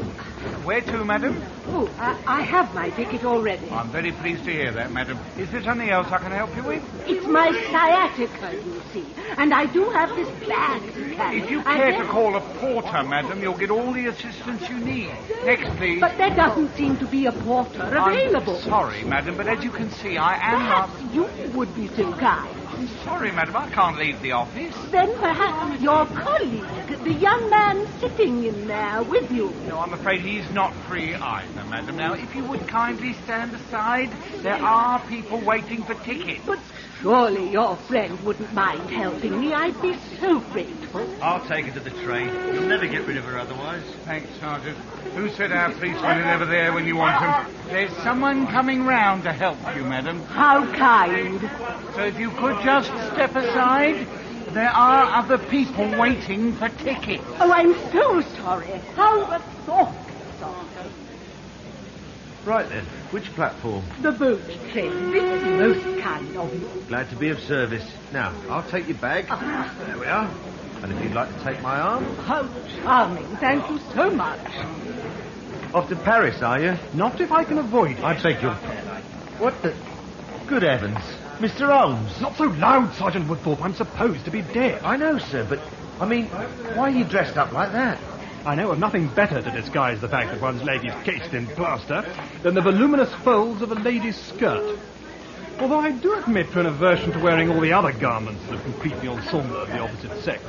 Where to, madam? Oh, I have my ticket already. I'm very pleased to hear that, madam. Is there something else I can help you with? It's my sciatica, you see, and I do have this bag to carry. If you care to call a porter, madam, you'll get all the assistance you need. Next, please. But there doesn't seem to be a porter available. I'm sorry, madam, but as you can see, I am Perhaps you would be so kind. I'm sorry, madam, I can't leave the office. Then perhaps your colleague, the young man sitting in there with you. No, I'm afraid he's not free either, madam. Now, if you would kindly stand aside, there are people waiting for tickets. But surely your friend wouldn't mind helping me. I'd be so grateful. I'll take her to the train. You'll never get rid of her otherwise. Thanks, Sergeant. Who said our policemen are never there when you want them? There's someone coming round to help you, madam. How kind. So if you could just step aside, there are other people waiting for tickets. Oh, I'm so sorry. How thoughtless of them. Right then, which platform? The boat train. This is most kind of you. Glad to be of service. Now, I'll take your bag. There we are. And if you'd like to take my arm. How charming. Thank you so much. Off to Paris, are you? Not if I can avoid it. I'll take your... What the... Good heavens. Mr. Holmes. Not so loud, Sergeant Woodthorpe. I'm supposed to be dead. I know, sir, but... I mean, why are you dressed up like that? I know of nothing better to disguise the fact that one's leg is cased in plaster than the voluminous folds of a lady's skirt. Although I do admit to an aversion to wearing all the other garments that complete the ensemble of the opposite sex.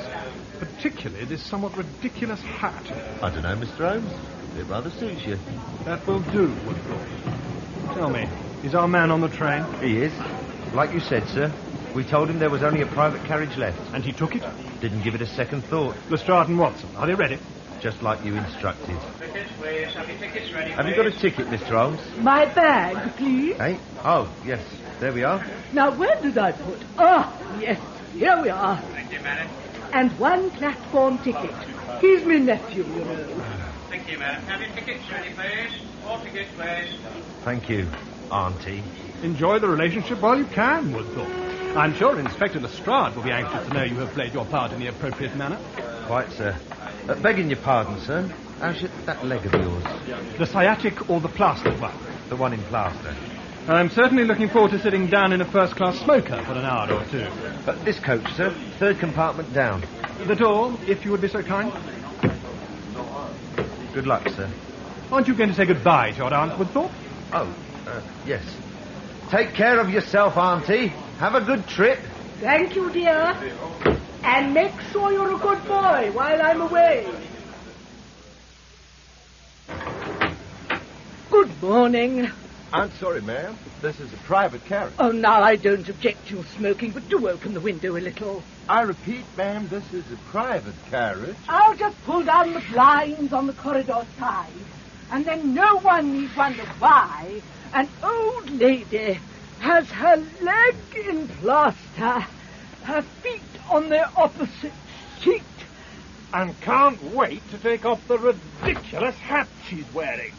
Particularly this somewhat ridiculous hat. I don't know, Mr. Holmes. It rather suits you. That will do, Woodthorpe. Tell me, is our man on the train? He is. Like you said, sir. We told him there was only a private carriage left. And he took it? Didn't give it a second thought. Lestrade and Watson, are they ready? Just like you instructed. Tickets, please. Have your tickets ready, Have you got a ticket, Mr. Holmes? My bag, please. Hey? Oh, yes. There we are. Now, where did I put? Ah, yes, here we are. Thank you, madam. And one platform ticket. He's my nephew, you know. Thank you, madam. Have your tickets ready, please. All tickets, please. Thank you, Auntie. Enjoy the relationship while you can, Woodthorpe. I'm sure Inspector Lestrade will be anxious to know you have played your part in the appropriate manner. Quite, sir. Begging your pardon, sir. How's that leg of yours? The sciatic or the plaster one? The one in plaster. I'm certainly looking forward to sitting down in a first-class smoker for an hour or two. This coach, sir. Third compartment down. The door, if you would be so kind. Good luck, sir. Aren't you going to say goodbye to your Aunt Woodthorpe? Oh, yes. Take care of yourself, Auntie. Have a good trip. Thank you, dear. And make sure you're a good boy while I'm away. Good morning. I'm sorry, ma'am. This is a private carriage. Oh, now, I don't object to you smoking, but do open the window a little. I repeat, ma'am, this is a private carriage. I'll just pull down the blinds on the corridor side, and then no one need wonder why an old lady has her leg in plaster, her feet on the opposite seat, And can't wait to take off the ridiculous hat she's wearing.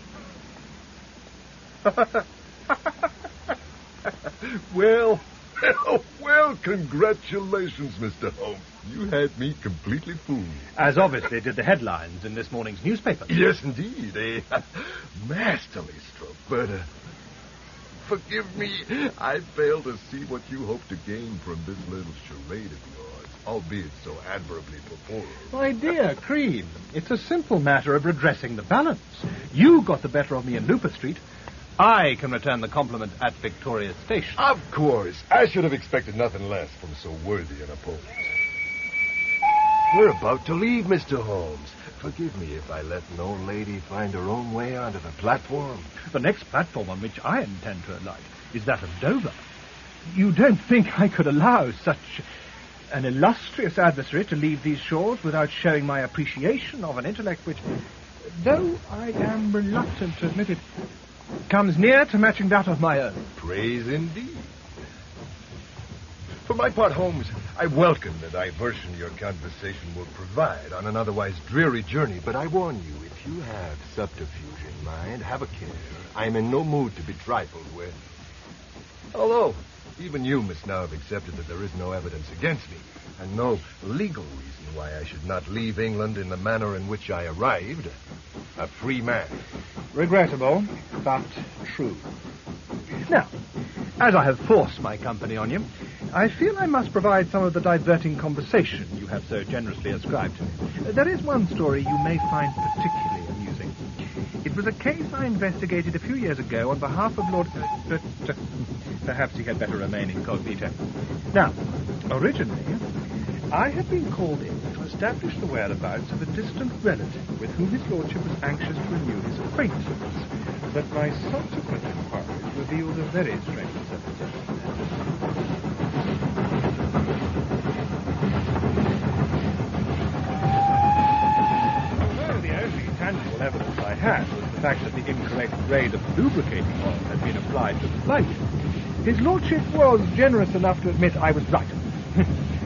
Well, congratulations, Mr. Holmes. You had me completely fooled. As obviously did the headlines in this morning's newspaper. Yes, indeed. A masterly stroke. But, forgive me, I fail to see what you hope to gain from this little charade of yours, albeit so admirably performed. My dear Cream, it's a simple matter of redressing the balance. You got the better of me in Looper Street. I can return the compliment at Victoria Station. Of course. I should have expected nothing less from so worthy an opponent. We're about to leave, Mr. Holmes. Forgive me if I let an old lady find her own way onto the platform. The next platform on which I intend to alight is that of Dover. You don't think I could allow such an illustrious adversary to leave these shores without showing my appreciation of an intellect which, though I am reluctant to admit it, comes near to matching that of my own. Praise indeed. For my part, Holmes, I welcome the diversion your conversation will provide on an otherwise dreary journey, but I warn you, if you have subterfuge in mind, have a care. I am in no mood to be trifled with. Although, even you must now have accepted that there is no evidence against me, and no legal reason why I should not leave England in the manner in which I arrived, a free man. Regrettable, but true. Now, as I have forced my company on you, I feel I must provide some of the diverting conversation you have so generously ascribed to me. There is one story you may find particularly amusing. It was a case I investigated a few years ago on behalf of Lord... perhaps he had better remain incognito. Now, originally, I had been called in to establish the whereabouts of a distant relative with whom his lordship was anxious to renew his acquaintance, but my subsequent inquiries revealed a very strange circumstance. Although the only tangible evidence I had was the fact that the incorrect grade of lubricating oil had been applied to the flywheel, his lordship was generous enough to admit I was right,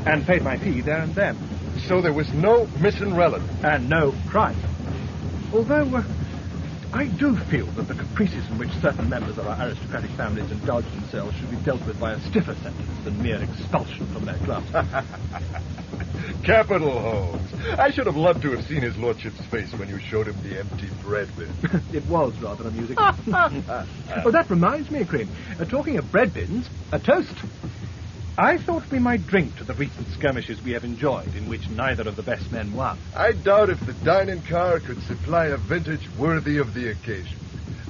and paid my fee there and then. So there was no missing relative? And no crime. Although, I do feel that the caprices in which certain members of our aristocratic families indulge themselves should be dealt with by a stiffer sentence than mere expulsion from their clubs. Capital, Holmes. I should have loved to have seen his lordship's face when you showed him the empty bread bin. It was rather amusing. Oh, that reminds me, Cream. Talking of bread bins, a toast. I thought we might drink to the recent skirmishes we have enjoyed, in which neither of the best men won. I doubt if the dining car could supply a vintage worthy of the occasion.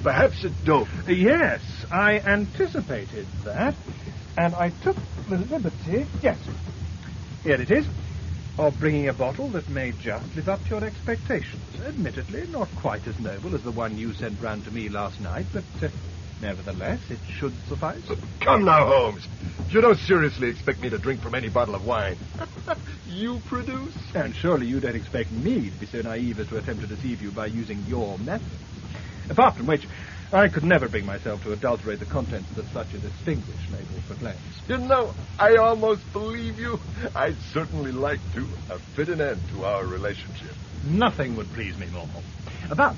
Perhaps a dope. Yes, I anticipated that, and I took the liberty... Yes, here it is, of bringing a bottle that may just live up to your expectations. Admittedly, not quite as noble as the one you sent round to me last night, but... nevertheless, it should suffice. Come now, Holmes. You don't seriously expect me to drink from any bottle of wine. You produce? And surely you don't expect me to be so naive as to attempt to deceive you by using your method. Apart from which, I could never bring myself to adulterate the contents that such a distinguished naval proclaims. You know, I almost believe you. I'd certainly like to fit an end to our relationship. Nothing would please me more. But,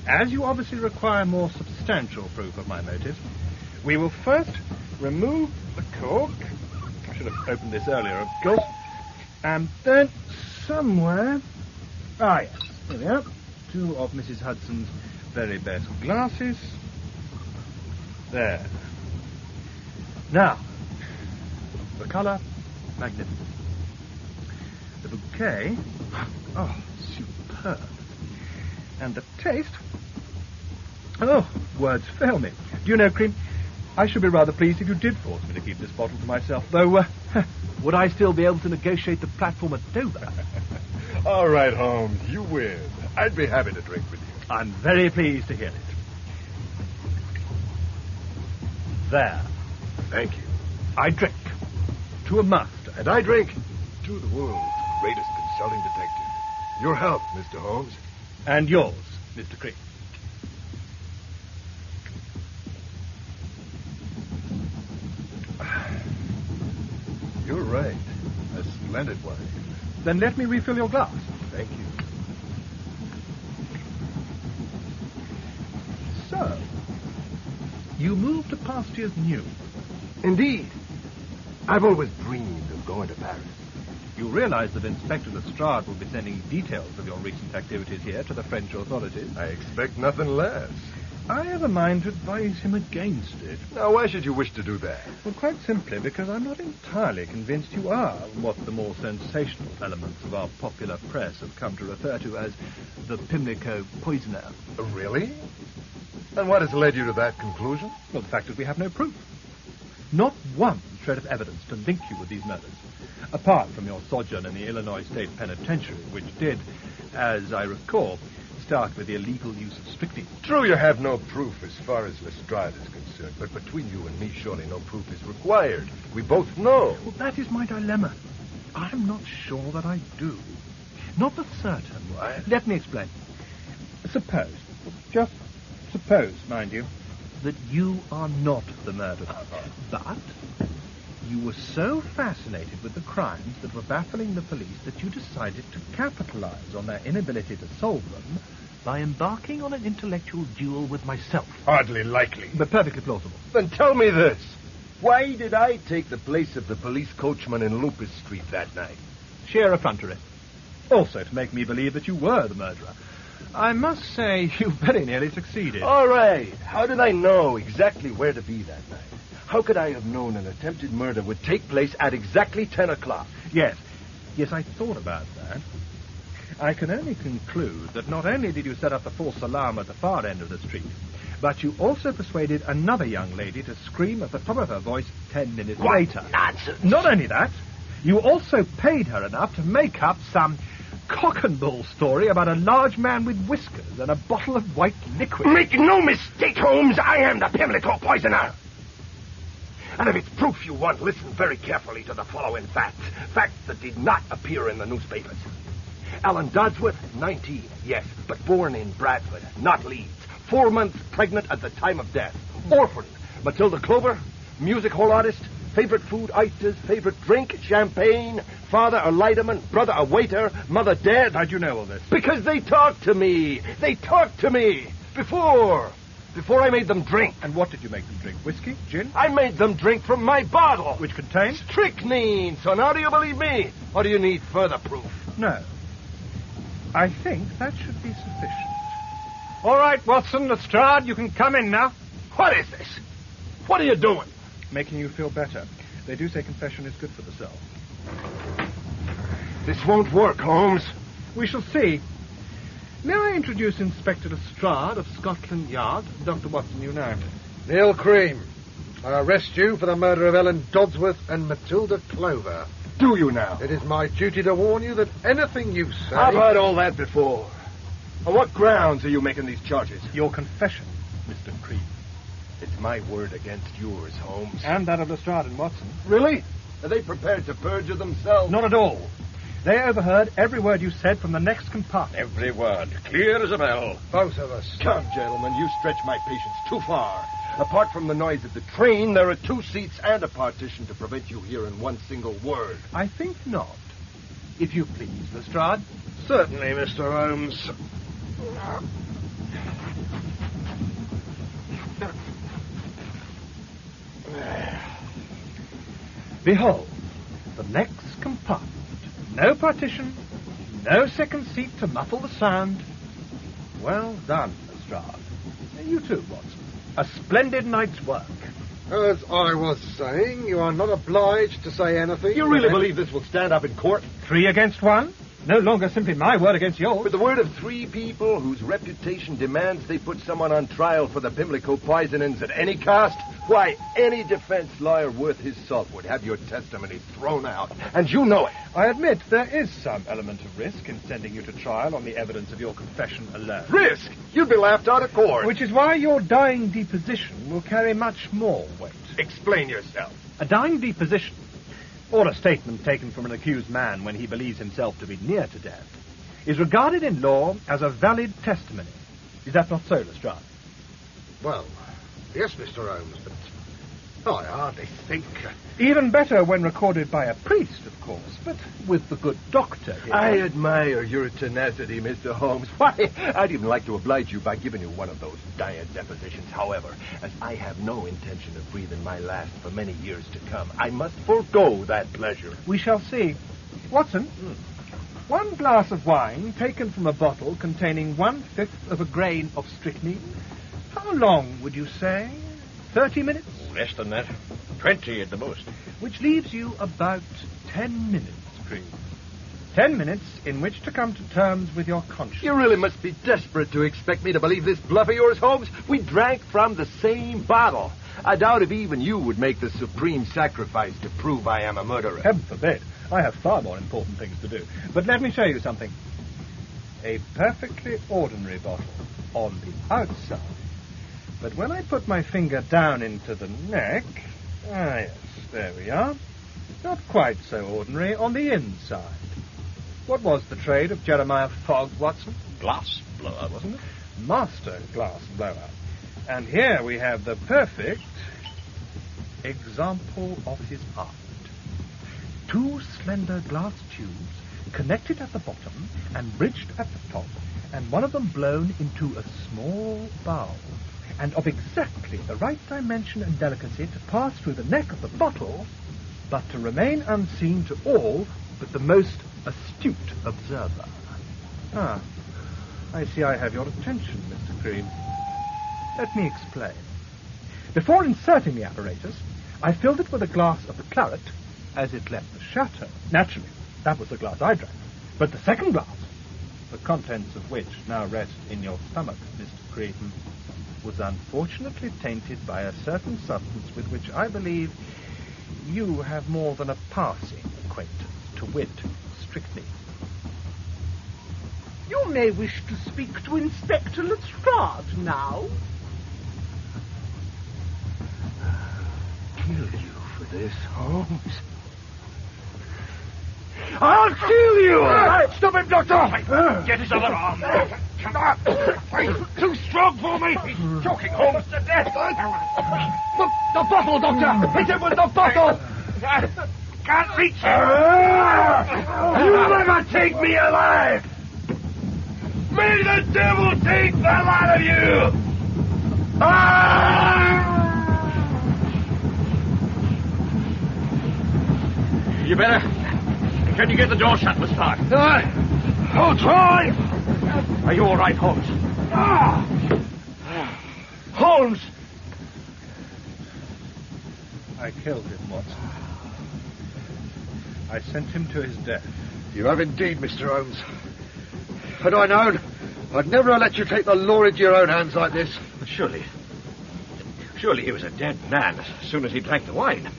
as you obviously require more substantial proof of my motives, we will first remove the cork. I should have opened this earlier, of course. And then, somewhere... Ah, yes, here we are. 2 of Mrs. Hudson's very best glasses. There. Now, the colour, magnificent. The bouquet, oh, superb. And the taste, oh, words fail me. Do you know, Cream, I should be rather pleased if you did force me to keep this bottle to myself, though, would I still be able to negotiate the platform at Dover? All right, Holmes, you win. I'd be happy to drink with you. I'm very pleased to hear it. There. Thank you. I drink to a master. And I drink to the world's greatest consulting detective. Your health, Mr. Holmes. And yours, Mr. Cream. You're right. A splendid wine. Then let me refill your glass. Thank you. So, you moved to pastures new. Indeed. I've always dreamed of going to Paris. You realize that Inspector Lestrade will be sending details of your recent activities here to the French authorities? I expect nothing less. I have a mind to advise him against it. Now, why should you wish to do that? Well, quite simply because I'm not entirely convinced you are what the more sensational elements of our popular press have come to refer to as the Pimlico poisoner. Really? And what has led you to that conclusion? Well, the fact that we have no proof. Not one shred of evidence to link you with these murders, apart from your sojourn in the Illinois State Penitentiary, which did, as I recall, start with the illegal use of strychnine. True, you have no proof as far as Lestrade is concerned, but between you and me, surely no proof is required. We both know. Well, that is my dilemma. I'm not sure that I do. Not for certain. Why? Let me explain. Suppose, just suppose, mind you, that you are not the murderer, but you were so fascinated with the crimes that were baffling the police that you decided to capitalize on their inability to solve them by embarking on an intellectual duel with myself. Hardly likely. But perfectly plausible. Then tell me this. Why did I take the place of the police coachman in Lupus Street that night? Sheer effrontery. Also to make me believe that you were the murderer. I must say you very nearly succeeded. All right. How did I know exactly where to be that night? How could I have known an attempted murder would take place at exactly 10 o'clock? Yes, I thought about that. I can only conclude that not only did you set up the false alarm at the far end of the street, but you also persuaded another young lady to scream at the top of her voice 10 minutes later. Nonsense. Not only that, you also paid her enough to make up some cock and bull story about a large man with whiskers and a bottle of white liquid. Make no mistake, Holmes, I am the Pimlico poisoner. And if it's proof you want, listen very carefully to the following facts. Facts that did not appear in the newspapers. Ellen Dodsworth, 19, yes, but born in Bradford, not Leeds. 4 months pregnant at the time of death. Orphan. Matilda Clover, music hall artist. Favorite food, oysters. Favorite drink, champagne. Father, a lighterman. Brother, a waiter. Mother, dead. How'd you know all this? Because they talked to me. They talked to me. Before I made them drink. And what did you make them drink? Whiskey? Gin? I made them drink from my bottle. Which contained? Strychnine. So now do you believe me? Or do you need further proof? No. I think that should be sufficient. All right, Watson, Lestrade, you can come in now. What is this? What are you doing? Making you feel better. They do say confession is good for the soul. This won't work, Holmes. We shall see. May I introduce Inspector Lestrade of Scotland Yard? Dr. Watson, you know. Neil Cream, I arrest you for the murder of Ellen Dodsworth and Matilda Clover. Do you now? It is my duty to warn you that anything you say... I've heard all that before. On what grounds are you making these charges? Your confession, Mr. Cream. It's my word against yours, Holmes. And that of Lestrade and Watson. Really? Are they prepared to perjure themselves? Not at all. They overheard every word you said from the next compartment. Every word. Clear as a bell. Both of us. Come, gentlemen, you stretch my patience too far. Apart from the noise of the train, there are 2 seats and a partition to prevent you hearing one single word. I think not. If you please, Lestrade. Certainly, Mr. Holmes. Behold, the next compartment. No partition, no second seat to muffle the sound. Well done, Lestrade. You too, Watson. A splendid night's work. As I was saying, you are not obliged to say anything. You really believe this will stand up in court? 3 against 1? No longer simply my word against yours. With the word of 3 people whose reputation demands they put someone on trial for the Pimlico poisonings at any cost? Why, any defense lawyer worth his salt would have your testimony thrown out. And you know it. I admit there is some element of risk in sending you to trial on the evidence of your confession alone. Risk? You'd be laughed out of court. Which is why your dying deposition will carry much more weight. Explain yourself. A dying deposition, or a statement taken from an accused man when he believes himself to be near to death, is regarded in law as a valid testimony. Is that not so, Lestrade? Well, yes, Mr. Holmes, but I hardly think... Even better when recorded by a priest, of course, but with the good doctor here. I admire your tenacity, Mr. Holmes. Why, I'd even like to oblige you by giving you one of those dire depositions. However, as I have no intention of breathing my last for many years to come, I must forego that pleasure. We shall see. Watson, 1 glass of wine taken from a bottle containing 1/5 of a grain of strychnine. How long would you say? 30 minutes? Less than that. 20 at the most. Which leaves you about 10 minutes, Creed. 10 minutes in which to come to terms with your conscience. You really must be desperate to expect me to believe this bluff of yours, Holmes. We drank from the same bottle. I doubt if even you would make the supreme sacrifice to prove I am a murderer. Heaven forbid. I have far more important things to do. But let me show you something. A perfectly ordinary bottle on the outside. But when I put my finger down into the neck... yes, there we are. Not quite so ordinary on the inside. What was the trade of Jeremiah Fogg, Watson? Glass blower, wasn't it? Master glass blower. And here we have the perfect example of his art. 2 slender glass tubes connected at the bottom and bridged at the top, and one of them blown into a small bowl, and of exactly the right dimension and delicacy to pass through the neck of the bottle, but to remain unseen to all but the most astute observer. Ah, I see I have your attention, Mr. Cream. Let me explain. Before inserting the apparatus, I filled it with a glass of the claret as it left the chateau. Naturally, that was the glass I drank. But the second glass, the contents of which now rest in your stomach, Mr. Cream, was unfortunately tainted by a certain substance with which I believe you have more than a passing acquaintance, to wit, strychnine. You may wish to speak to Inspector Lestrade now. Kill you for this, Holmes. I'll kill you! Stop him, Doctor! Get his other arm. He's too strong for me. He's choking Holmes to death. The bottle, Doctor! Hit him with the bottle! Can't reach him. You'll never take me alive! May the devil take the lot of you! You better. Can you get the door shut, Lestrade? I'll try! Are you all right, Holmes? Holmes! I killed him, Watson. I sent him to his death. You have indeed, Mr. Holmes. Had I known, I'd never have let you take the law into your own hands like this. But surely he was a dead man as soon as he drank the wine.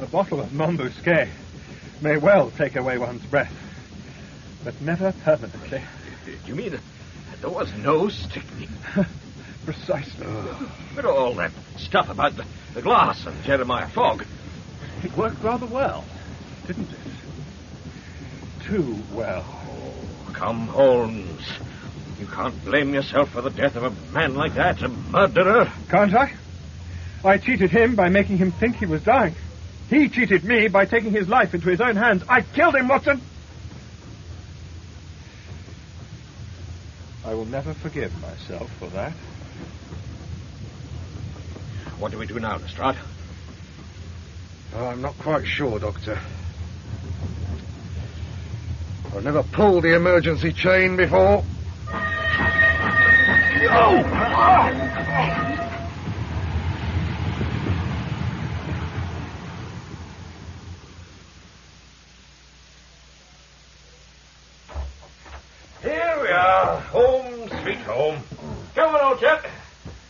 A bottle of Montbusquet may well take away one's breath, but never permanently. You mean that there was no strychnine? Precisely. But all that stuff about the glass and Jeremiah Fogg. It worked rather well, didn't it? too well. Come, Holmes. You can't blame yourself for the death of a man like that, a murderer. Can't I? I cheated him by making him think he was dying. He cheated me by taking his life into his own hands. I killed him, Watson. I will never forgive myself for that. What do we do now, Lestrade? I'm not quite sure, Doctor. I've never pulled the emergency chain before. Here we are, home sweet home. Come on, old chap.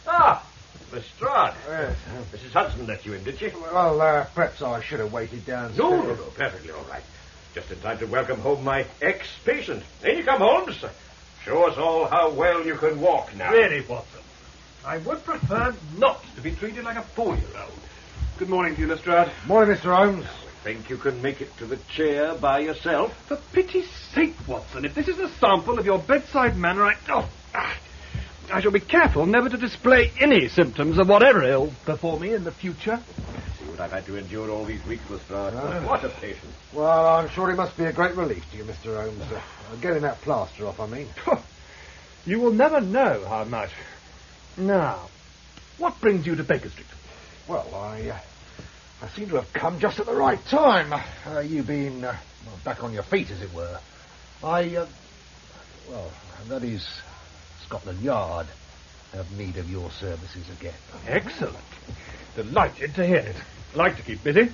Ah, Lestrade. Yes. Mrs. Hudson let you in, did she? Well, perhaps I should have waited downstairs. No, perfectly all right. Just in time to welcome home my ex-patient. In you come, Holmes. Show us all how well you can walk now. Really, Watson, I would prefer not to be treated like a 4-year-old. Good morning to you, Lestrade. Morning, Mr. Holmes. Think you can make it to the chair by yourself? For pity's sake, Watson, if this is a sample of your bedside manner, I shall be careful never to display any symptoms of whatever ill before me in the future. See what I've had to endure all these weeks, Lestrade. What a patient. Well, I'm sure it must be a great relief to you, Mr. Holmes. Getting that plaster off, I mean. You will never know how much. Now, what brings you to Baker Street? Well, I seem to have come just at the right time. You being back on your feet, as it were. That is, Scotland Yard have need of your services again. Excellent. Delighted to hear it. Like to keep busy.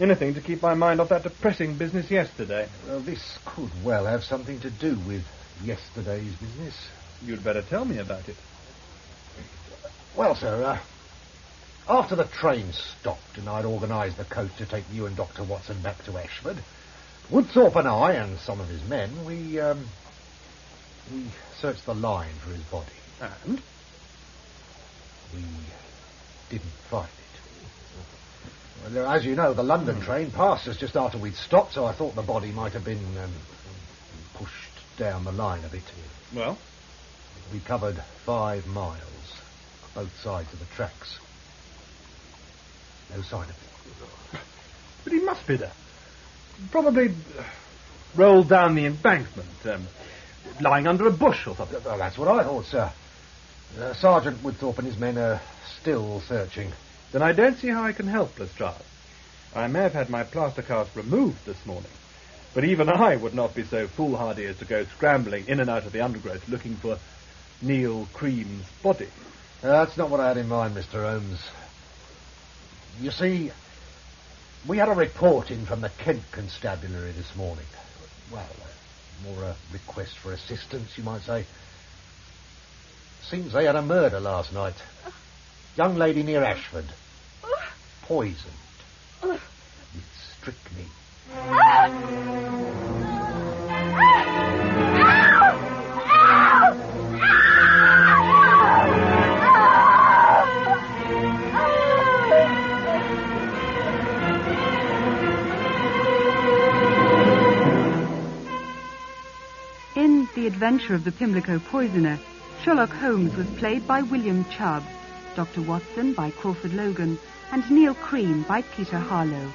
Anything to keep my mind off that depressing business yesterday. Well, this could well have something to do with yesterday's business. You'd better tell me about it. Well, sir, after the train stopped and I'd organised the coach to take you and Dr. Watson back to Ashford, Woodthorpe and I and some of his men, we searched the line for his body. And? We didn't find it. Well, as you know, the London train passed us just after we'd stopped, so I thought the body might have been pushed down the line a bit. Well? We covered 5 miles, both sides of the tracks. No sign of it. But he must be there. Probably rolled down the embankment, lying under a bush or something. Well, that's what I thought, sir. Sergeant Woodthorpe and his men are still searching. Then I don't see how I can help, Lestrade. I may have had my plaster cast removed this morning, but even I would not be so foolhardy as to go scrambling in and out of the undergrowth looking for Neil Cream's body. That's not what I had in mind, Mr. Holmes. You see, we had a report in from the Kent Constabulary this morning. Well, more a request for assistance, you might say. Seems they had a murder last night. Young lady near Ashford. Poisoned. With strychnine. In The Adventure of the Pimlico Poisoner, Sherlock Holmes was played by William Chubb, Dr. Watson by Crawford Logan, and Neil Cream by Peter Harlow.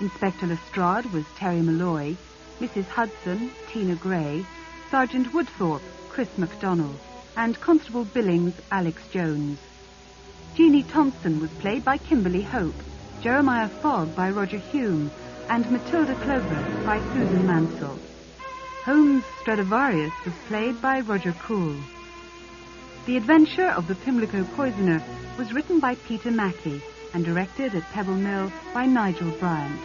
Inspector Lestrade was Terry Molloy, Mrs. Hudson, Tina Gray, Sergeant Woodthorpe, Chris MacDonald, and Constable Billings, Alex Jones. Jeannie Thompson was played by Kimberly Hope, Jeremiah Fogg by Roger Hume, and Matilda Clover by Susan Mansell. Holmes' Stradivarius was played by Roger Coull. The Adventure of the Pimlico Poisoner was written by Peter Mackie and directed at Pebble Mill by Nigel Bryant.